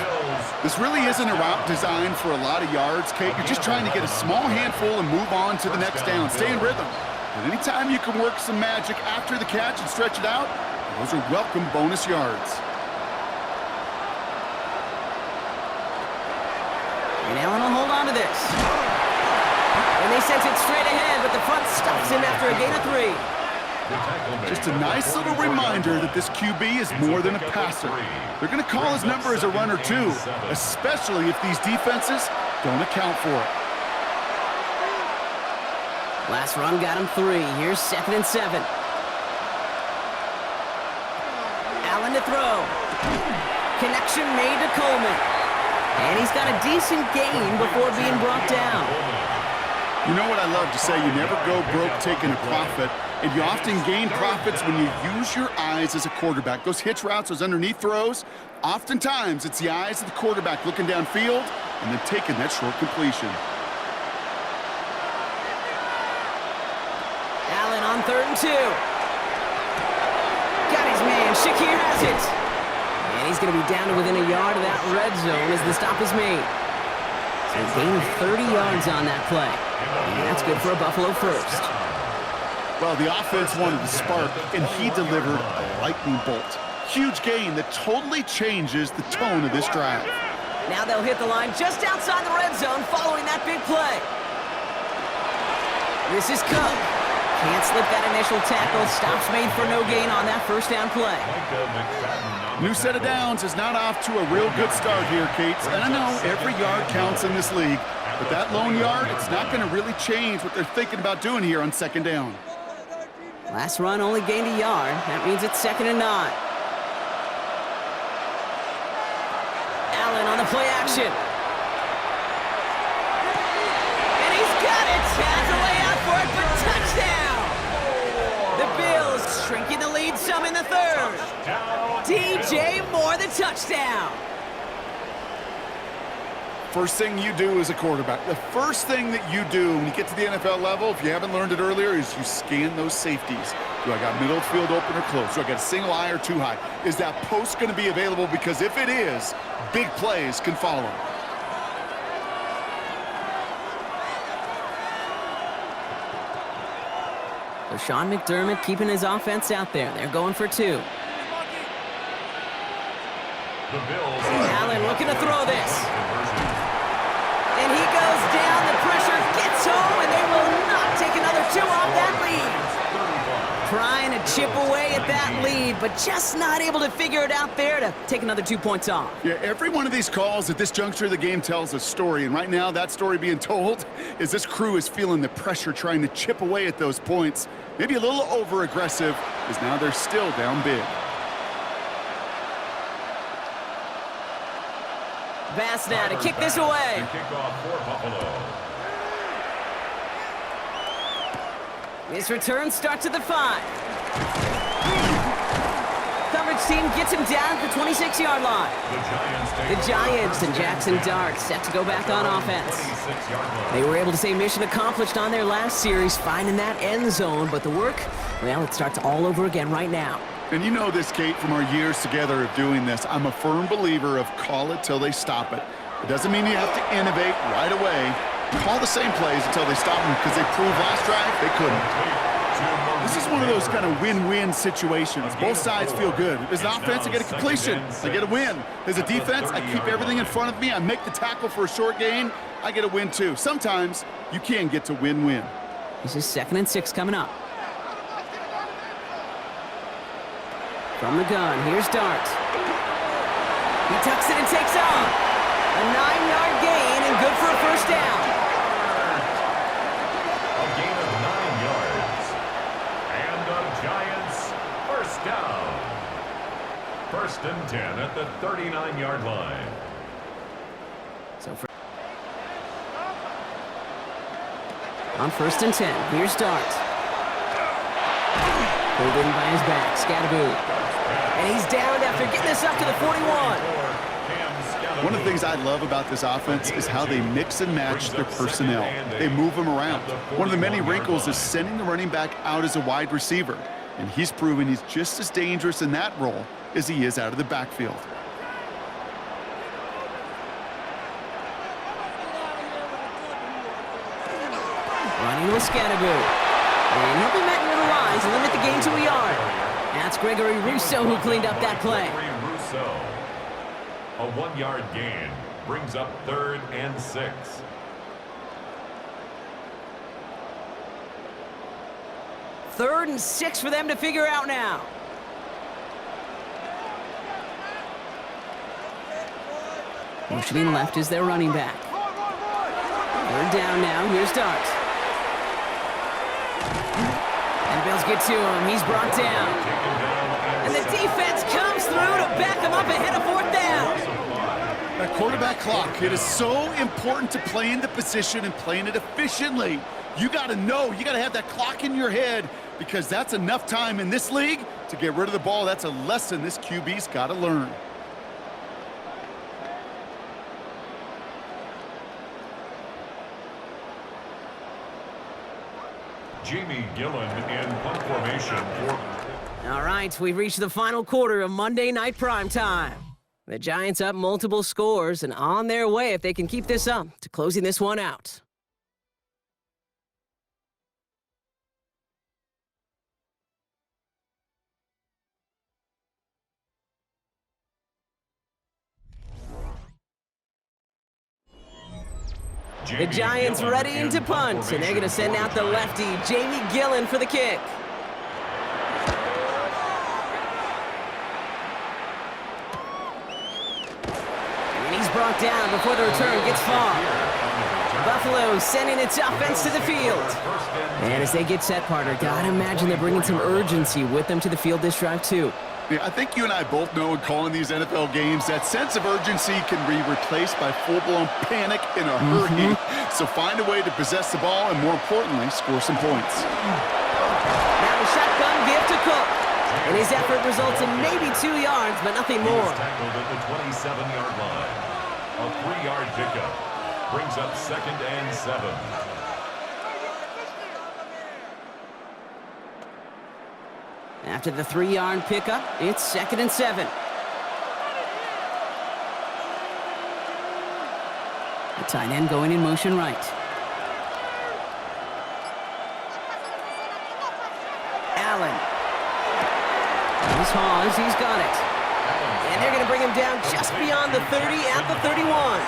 S2: This really isn't a route designed for a lot of yards, Kate. You're just trying to get a small handful and move on to the next down. Stay in rhythm. And anytime you can work some magic after the catch and stretch it out, those are welcome bonus yards.
S1: And Allen will hold on to this. And they sent it straight ahead, but the front stops him after a gain of 3.
S2: Just a nice little reminder that this QB is more than a passer. They're going to call his number as a runner too, especially if these defenses don't account for it.
S1: Last run got him 3. Here's 2nd and 7. Allen to throw. Connection made to Coleman. And he's got a decent gain before being brought down.
S2: You know what I love to say? You never go broke taking a profit, and you often gain profits when you use your eyes as a quarterback. Those hitch routes, those underneath throws, oftentimes it's the eyes of the quarterback looking downfield and then taking that short completion.
S1: Allen on 3rd and 2. Got his man. Shakir has it. And he's going to be down to within a yard of that red zone as the stop is made. So he gained 30 yards on that play. And that's good for a Buffalo first.
S2: Well, the offense wanted to spark, and he delivered a lightning bolt. Huge gain that totally changes the tone of this drive.
S1: Now they'll hit the line just outside the red zone following that big play. This is Cook. Can't slip that initial tackle. Stops made for no gain on that first down play.
S2: New set of downs is not off to a real good start here, Kates. And I know every yard counts in this league, but that lone yard, it's not going to really change what they're thinking about doing here on 2nd down.
S1: Last run only gained a yard. That means it's 2nd and 9. Allen on the play action. And he's got it. Has a way out for it, but touchdown. The Bills shrinking the lead some in the 3rd. DJ Moore, the touchdown.
S2: First thing you do as a quarterback, the first thing that you do when you get to the NFL level, if you haven't learned it earlier, is you scan those safeties. Do I got middle field open or close? Do I got a single eye or two high? Is that post going to be available? Because if it is, big plays can follow.
S1: So Sean McDermott keeping his offense out there. They're going for 2. Allen looking to throw this. And he goes down. The pressure gets home, and they will not take another 2 off that lead. Trying to chip away at that lead, but just not able to figure it out there to take another 2 points off.
S2: Yeah, every one of these calls at this juncture of the game tells a story, and right now that story being told is this crew is feeling the pressure trying to chip away at those points. Maybe a little over-aggressive, as now they're still down big.
S1: Bass now to kick this away. This return starts at the 5. Coverage team gets him down at the 26-yard line. The Giants and Jackson Dart set to go back on offense. They were able to say mission accomplished on their last series, finding that end zone, but the work, well, it starts all over again right now.
S2: And you know this, Kate, from our years together of doing this. I'm a firm believer of call it till they stop it. It doesn't mean you have to innovate right away. Call the same plays until they stop them, because they proved last drive they couldn't. This is one of those kind of win-win situations. Both sides feel good. As an offense, I get a completion. I get a win. As a defense, I keep everything in front of me. I make the tackle for a short gain. I get a win, too. Sometimes you can get to win-win.
S1: This is 2nd and 6 coming up. From the gun, here's Dart. He tucks it and takes off. A 9-yard gain and good for a first down.
S3: A gain of 9 yards. And the Giants first down. 1st and 10 at the 39-yard line.
S1: So on 1st and 10, here's Dart. Pulled in by his back, Scatterboot. And he's down after getting this up to the 41.
S2: One of the things I love about this offense is how they mix and match their personnel. They move them around. One of the many wrinkles is sending the running back out as a wide receiver. And he's proven he's just as dangerous in that role as he is out of the backfield.
S1: Running with Scatterboot. And he'll be met near the lines and limit the gain to a yard. That's Gregory Rousseau who cleaned up that play.
S3: A 1-yard gain brings up 3rd and 6.
S1: Third and 6 for them to figure out now. Motioning left is their running back. 3rd down now. Here's Dart. And Bills get to him. He's brought down. And the defense comes through to back him up ahead of 4th down.
S2: That quarterback clock, it is so important to play in the position and playing it efficiently. You got to know, you got to have that clock in your head because that's enough time in this league to get rid of the ball. That's a lesson this QB's got to learn.
S3: Jamie Gillen in punt formation for...
S1: All right, we've reached the final quarter of Monday Night Primetime. The Giants up multiple scores and on their way if they can keep this up to closing this one out. The Giants ready to punt, and they're going to send out the lefty, Jamie Gillen, for the kick. And he's brought down before the return gets far. Buffalo sending its offense to the field. And as they get set, partner, gotta imagine they're bringing some urgency with them to the field this drive, too.
S2: Yeah, I think you and I both know in calling these NFL games that sense of urgency can be replaced by full-blown panic in a hurry. So find a way to possess the ball and, more importantly, score some points.
S1: Now a shotgun give to Cook. And his effort results in maybe 2 yards, but nothing more.
S3: He's tackled at the 27-yard line. A 3-yard pickup brings up 2nd and 7.
S1: After the 3-yard pickup, it's 2nd and 7. The tight end going in motion right. Allen. He's Hawes, he's got it. And they're going to bring him down just beyond the 30 at the 31.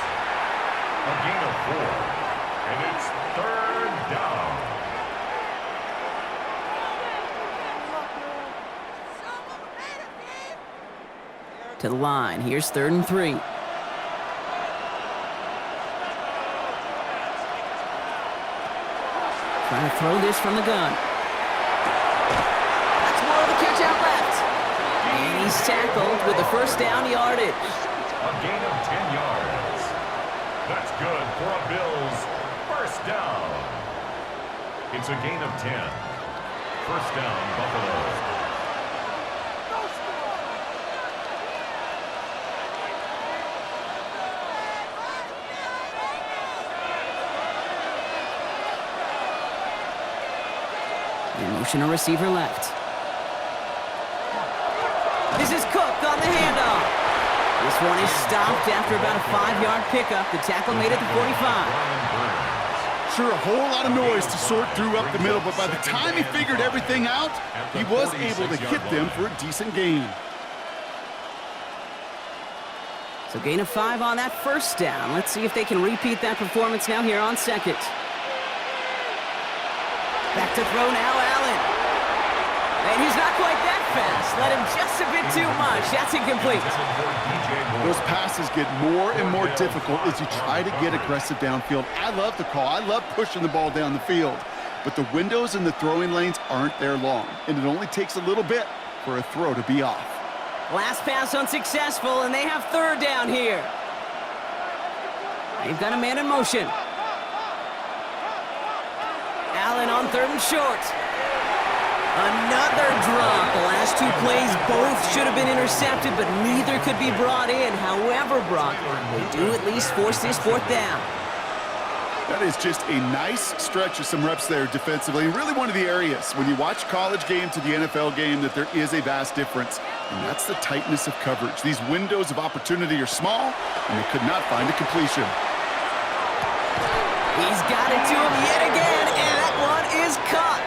S3: A gain of 4. And it's 3rd down.
S1: To the line. Here's 3rd and 3. Trying to throw this from the gun. That's more of the catch out left. And he's tackled with the first down yardage.
S3: A gain of 10 yards. That's good for a Bills first down. It's a gain of 10. First down, Buffalo.
S1: Motion a receiver left. This is Cook on the handoff. This one is stopped after about a 5-yard pickup. The tackle made it to 45.
S2: Sure, a whole lot of noise to sort through up the middle, but by the time he figured everything out, he was able to hit them for a decent gain.
S1: So gain of 5 on that first down. Let's see if they can repeat that performance now here on 2nd. Back to throw now, Allen. And he's not quite that fast. Let him just a bit too much. That's incomplete.
S2: Those passes get more and more difficult as you try to get aggressive downfield. I love the call. I love pushing the ball down the field. But the windows in the throwing lanes aren't there long, and it only takes a little bit for a throw to be off.
S1: Last pass unsuccessful, and they have 3rd down here. They've got a man in motion. Allen on 3rd and short. Another drop. The last 2 plays both should have been intercepted, but neither could be brought in. However, Brock, they do at least force this 4th down.
S2: That is just a nice stretch of some reps there defensively. And really one of the areas when you watch college game to the NFL game that there is a vast difference. And that's the tightness of coverage. These windows of opportunity are small, and they could not find a completion.
S1: He's got it to him yet again, and that one is caught.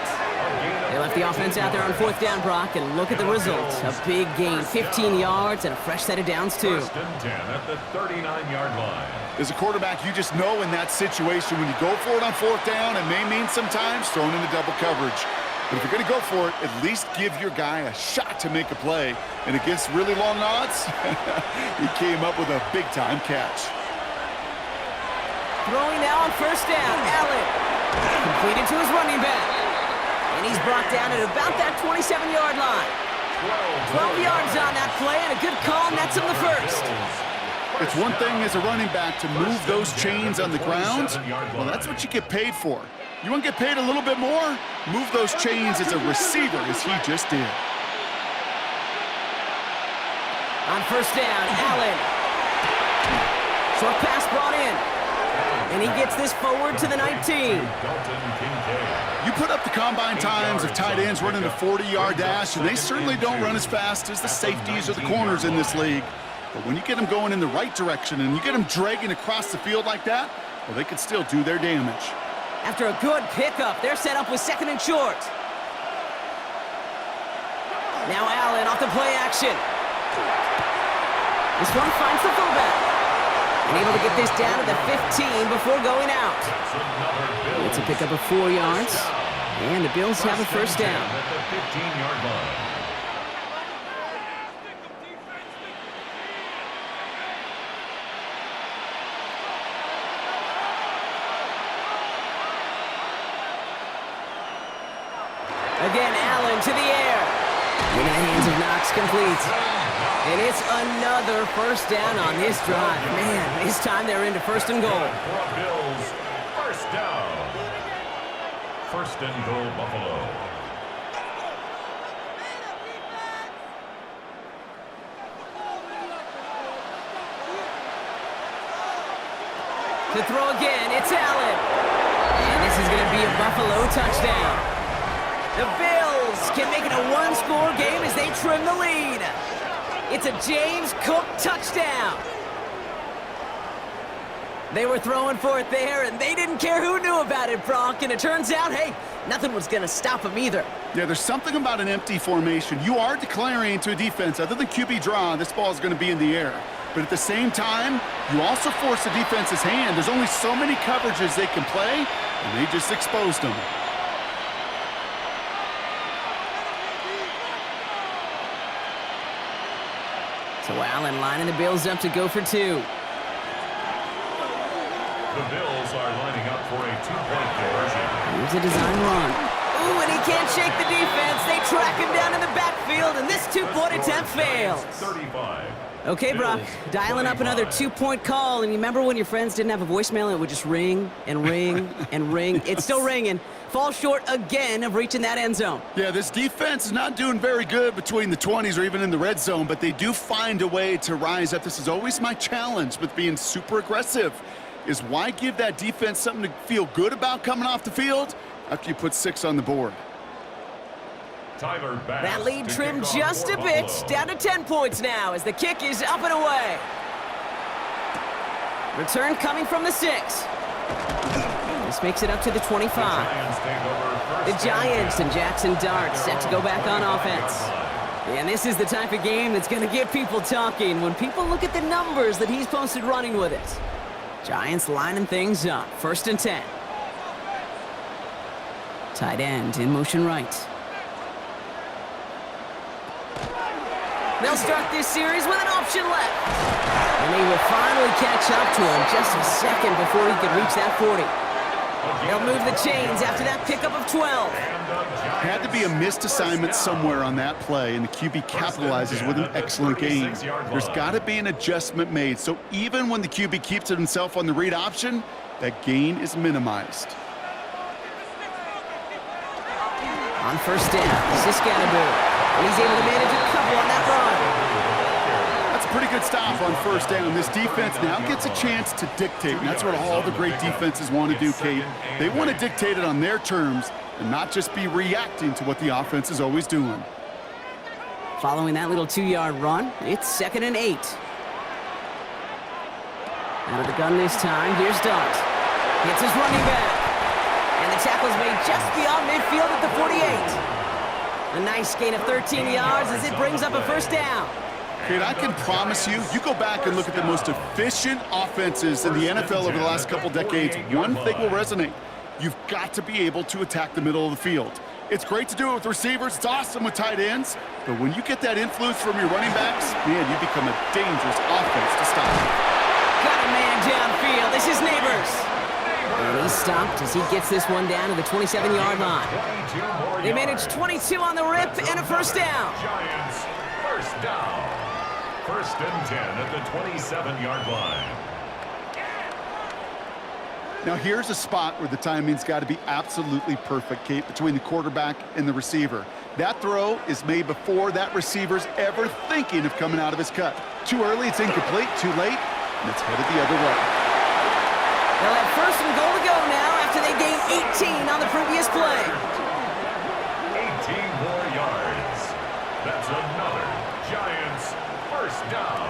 S1: They left the offense out there on 4th down, Brock, and look at the results. A big gain, 15 yards, and a fresh set of downs, too.
S3: 1st and 10 at the 39-yard line.
S2: As a quarterback, you just know in that situation when you go for it on 4th down, it may mean sometimes throwing into double coverage. But if you're going to go for it, at least give your guy a shot to make a play. And against really long odds, he came up with a big-time catch.
S1: Throwing now on 1st down, Allen. Completed to his running back. And he's brought down at about that 27-yard line. 12 yards on that play, and a good call nets him the first.
S2: It's one thing as a running back to move those chains on the ground. Well, that's what you get paid for. You want to get paid a little bit more? Move those chains as a receiver, as he just did.
S1: On first down, Allen. Short pass brought in. And he gets this forward to the 19.
S2: You put up the combine times of tight ends running a 40-yard dash, and they certainly don't run as fast as the safeties or the corners in this league. But when you get them going in the right direction and you get them dragging across the field like that, well, they can still do their damage.
S1: After a good pickup, they're set up with 2nd and short. Now Allen off the play action. This one finds the fullback. And able to get this down to the 15 before going out. It's a pickup of 4 yards. And the Bills have a first down.
S3: At the 15-yard line.
S1: Again, Allen to the air. In the hands of Knox, complete. And it's another first down on this drive. Man, this time they're into 1st and goal.
S3: For Bills, first down. 1st and goal, Buffalo.
S1: To throw again, it's Allen. And this is going to be a Buffalo touchdown. The Bills can make it a 1-score game as they trim the lead. It's a James Cook touchdown. They were throwing for it there, and they didn't care who knew about it, Brock. And it turns out, hey, nothing was going to stop them either.
S2: Yeah, there's something about an empty formation. You are declaring to a defense, other than QB draw, this ball is going to be in the air. But at the same time, you also force the defense's hand. There's only so many coverages they can play, and they just exposed them.
S1: So Allen lining the Bills up to go for 2.
S3: The Bills are lining up for a 2-point conversion.
S1: Here's a design run. Ooh, and he can't shake the defense. They track him down in the backfield, and this 2-point attempt fails.
S3: 35.
S1: Okay, Brock, dialing up another 2-point call, and you remember when your friends didn't have a voicemail and it would just ring and ring and ring? It's still ringing. Fall short again of reaching that end zone.
S2: Yeah, this defense is not doing very good between the 20s or even in the red zone, but they do find a way to rise up. This is always my challenge with being super aggressive, is why give that defense something to feel good about coming off the field after you put 6 on the board?
S3: Tyler Bass
S1: That lead
S3: to
S1: trimmed
S3: kick off
S1: just
S3: for
S1: a bit,
S3: Buffalo.
S1: down to 10 points now as the kick is up and away. Return coming from the 6. This makes it up to the 25. The Giants and Jackson Dart set to go back on offense. And this is the type of game that's going to get people talking when people look at the numbers that he's posted running with it. Giants lining things up. 1st and 10. Tight end in motion right. They'll start this series with an option left. And they will finally catch up to him just a second before he could reach that 40. They'll move the chains after that pickup of 12.
S2: Had to be a missed assignment somewhere on that play, and the QB capitalizes with an excellent gain. There's got to be an adjustment made, so even when the QB keeps it himself on the read option, that gain is minimized.
S1: On first down, Siskanabu. And he's able to manage a couple on that run.
S2: That's a pretty good stop on first down. This defense now gets a chance to dictate, and that's what all the great defenses want to do, Kate. They want to dictate it on their terms and not just be reacting to what the offense is always doing.
S1: Following that little 2-yard run, it's 2nd and 8. Out of the gun this time, here's Dart. Hits his running back. And the tackle's made just beyond midfield at the 48. A nice gain of 13 yards as it brings up a first down.
S2: Kate, I can promise you, you go back and look at the most efficient offenses in the NFL over the last couple decades, one thing will resonate. You've got to be able to attack the middle of the field. It's great to do it with receivers. It's awesome with tight ends. But when you get that influence from your running backs, man, you become a dangerous offense to stop.
S1: Got a man downfield. This is Neighbors. And he's stopped as he gets this one down to the 27-yard line. They managed 22 on the rip and a first down.
S3: Giants, first down. First and 10 at the 27-yard line.
S2: Now here's a spot where the timing's got to be absolutely perfect, Kate, between the quarterback and the receiver. That throw is made before that receiver's ever thinking of coming out of his cut. Too early, it's incomplete. Too late, and it's headed the other way.
S1: They'll have first and goal to go now after they gained 18 on the previous play.
S3: 18 more yards. That's another Giants first down.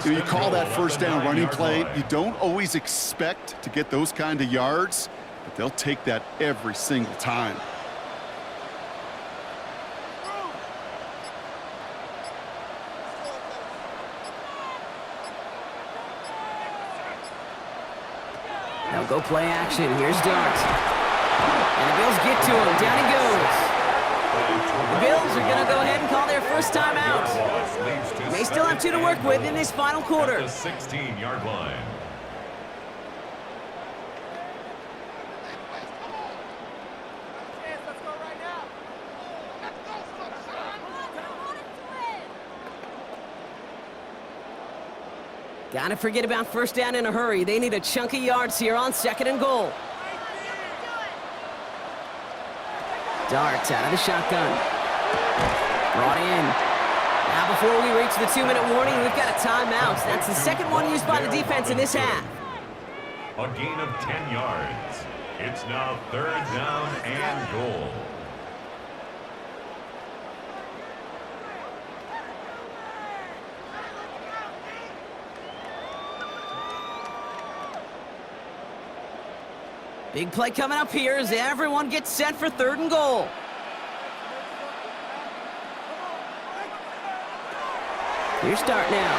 S2: You call that first down running play. You don't always expect to get those kind of yards, but they'll take that every single time.
S1: Now go play action. Here's Dart. And the Bills get to him. Down he goes. The Bills are going to go ahead and call their first time out. They still have 2 to work with in this final quarter.
S3: At the 16-yard line.
S1: Gotta forget about first down in a hurry. They need a chunk of yards here on second and goal. Dart out of the shotgun. Brought in. Now before we reach the 2-minute warning, we've got a timeout. That's the second one used by the defense in this half.
S3: A gain of 10 yards. It's now third down and goal.
S1: Big play coming up here as everyone gets set for third and goal. Here's Dart now.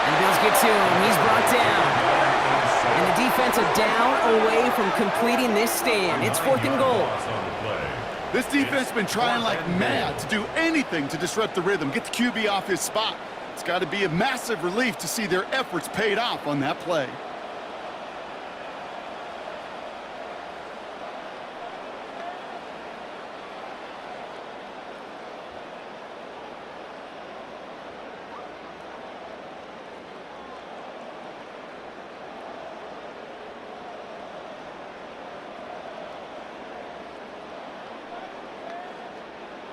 S1: And Bills get to him. He's brought down. And the defense are down away from completing this stand. It's fourth and goal.
S2: This defense has been trying like mad to do anything to disrupt the rhythm, get the QB off his spot. It's got to be a massive relief to see their efforts paid off on that play.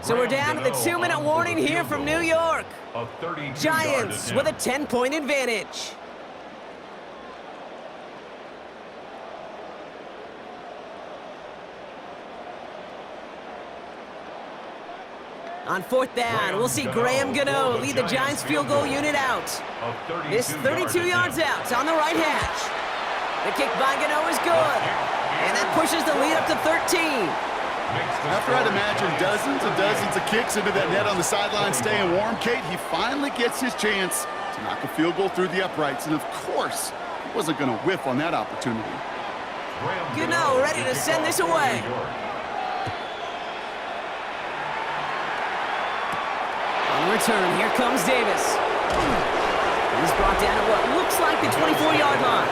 S1: So we're down to the 2-minute warning here from New York. Giants with a 10-point advantage. On fourth down, we'll see Graham Gano lead the Giants field goal unit out. This 32 yards out on the right hash. The kick by Gano is good. And that pushes the lead up to 13.
S2: After I'd imagine dozens and dozens of kicks into that net on the sideline staying warm, Kate, he finally gets his chance to knock a field goal through the uprights. And of course, he wasn't going to whiff on that opportunity.
S1: Gano ready to send this away. On return, here comes Davis. He's brought down at what looks like the 24-yard line.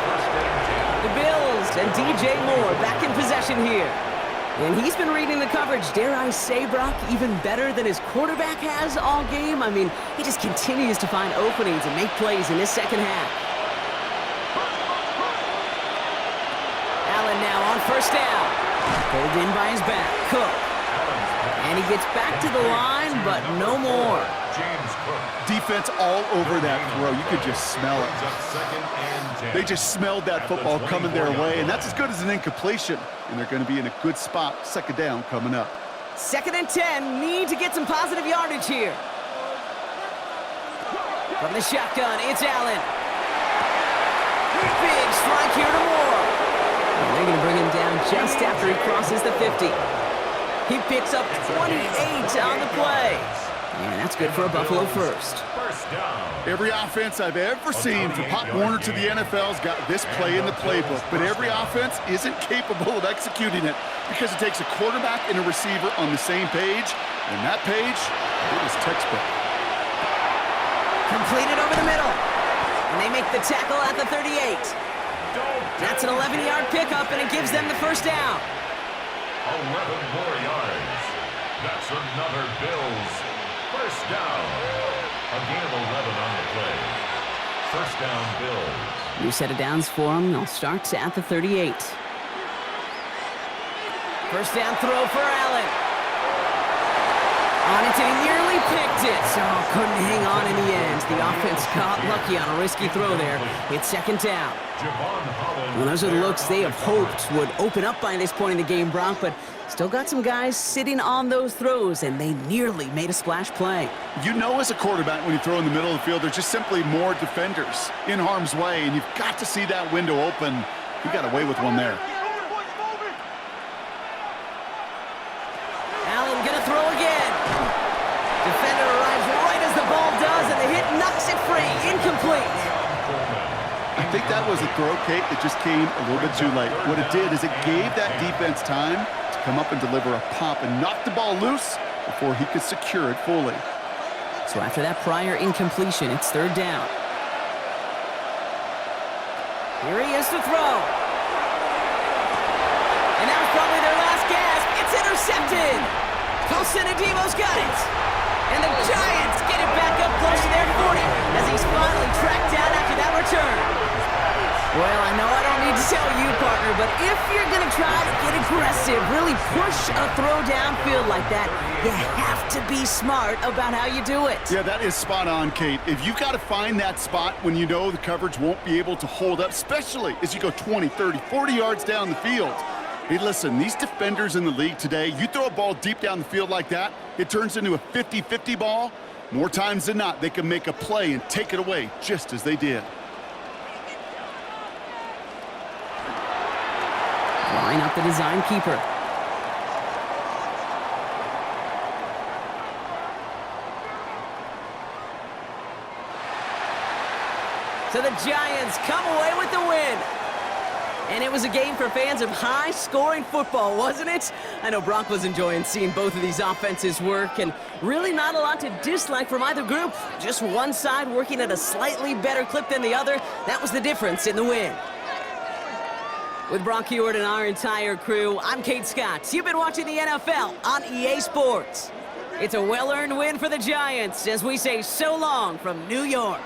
S1: The Bills and DJ Moore back in possession here. And he's been reading the coverage, dare I say, Brock, even better than his quarterback has all game. I mean, he just continues to find openings and make plays in this second half. Allen now on first down. Pulled in by his back, Cook. And he gets back to the line, but no more.
S2: Defense all over that throw. You could just smell it. They just smelled that football coming their way, and that's as good as an incompletion. And they're going to be in a good spot. Second down coming up.
S1: Second and 10. Need to get some positive yardage here. From the shotgun, it's Allen. Big strike here to Moore. And they're going to bring him down just after he crosses the 50. He picks up 28 on the play. And that's good for a Buffalo first.
S2: Every offense I've ever seen from Pop Warner to the NFL's got this play in the playbook, but every offense isn't capable of executing it because it takes a quarterback and a receiver on the same page, and that page, it was textbook.
S1: Completed over the middle, and they make the tackle at the 38. That's an 11-yard pickup, and it gives them the first down.
S3: 11 more yards. That's another Bills first down. A gain of 11 on the play. First down, Bills.
S1: New set of downs for them. They'll start at the 38. First down throw for Allen. On it, and he nearly picked it. So couldn't hang on in the end. The offense got lucky on a risky throw there. It's second down. Well, those are the looks they have hoped would open up by this point in the game, Brock, but still got some guys sitting on those throws, and they nearly made a splash play.
S2: You know as a quarterback when you throw in the middle of the field, there's just simply more defenders in harm's way, and you've got to see that window open. He got away with one there.
S1: Allen gonna throw again. Defender arrives right as the ball does, and the hit knocks it free. Incomplete.
S2: I think that was a throw, Kate, that just came a little bit too late. What it did is it gave that defense time to come up and deliver a pop and knock the ball loose before he could secure it fully.
S1: So after that prior incompletion, it's third down. Here he is to throw. And that was probably their last gasp. It's intercepted. Cosenadivo's got it. And the Giants get it back up close to their 40 as he's finally tracked down after that return. Well, I know I don't need to tell you, partner, but if you're going to try to get aggressive, really push a throw downfield like that, you have to be smart about how you do it.
S2: Yeah, that is spot on, Kate. If you've got to find that spot when you know the coverage won't be able to hold up, especially as you go 20, 30, 40 yards down the field. Hey, listen, these defenders in the league today, you throw a ball deep down the field like that, it turns into a 50-50 ball. More times than not, they can make a play and take it away just as they did.
S1: Line up the design keeper. So the Giants come away with the win. And it was a game for fans of high-scoring football, wasn't it? I know Brock was enjoying seeing both of these offenses work, and really not a lot to dislike from either group. Just one side working at a slightly better clip than the other. That was the difference in the win. With Brock Heward and our entire crew, I'm Kate Scott. You've been watching the NFL on EA Sports. It's a well-earned win for the Giants as we say so long from New York.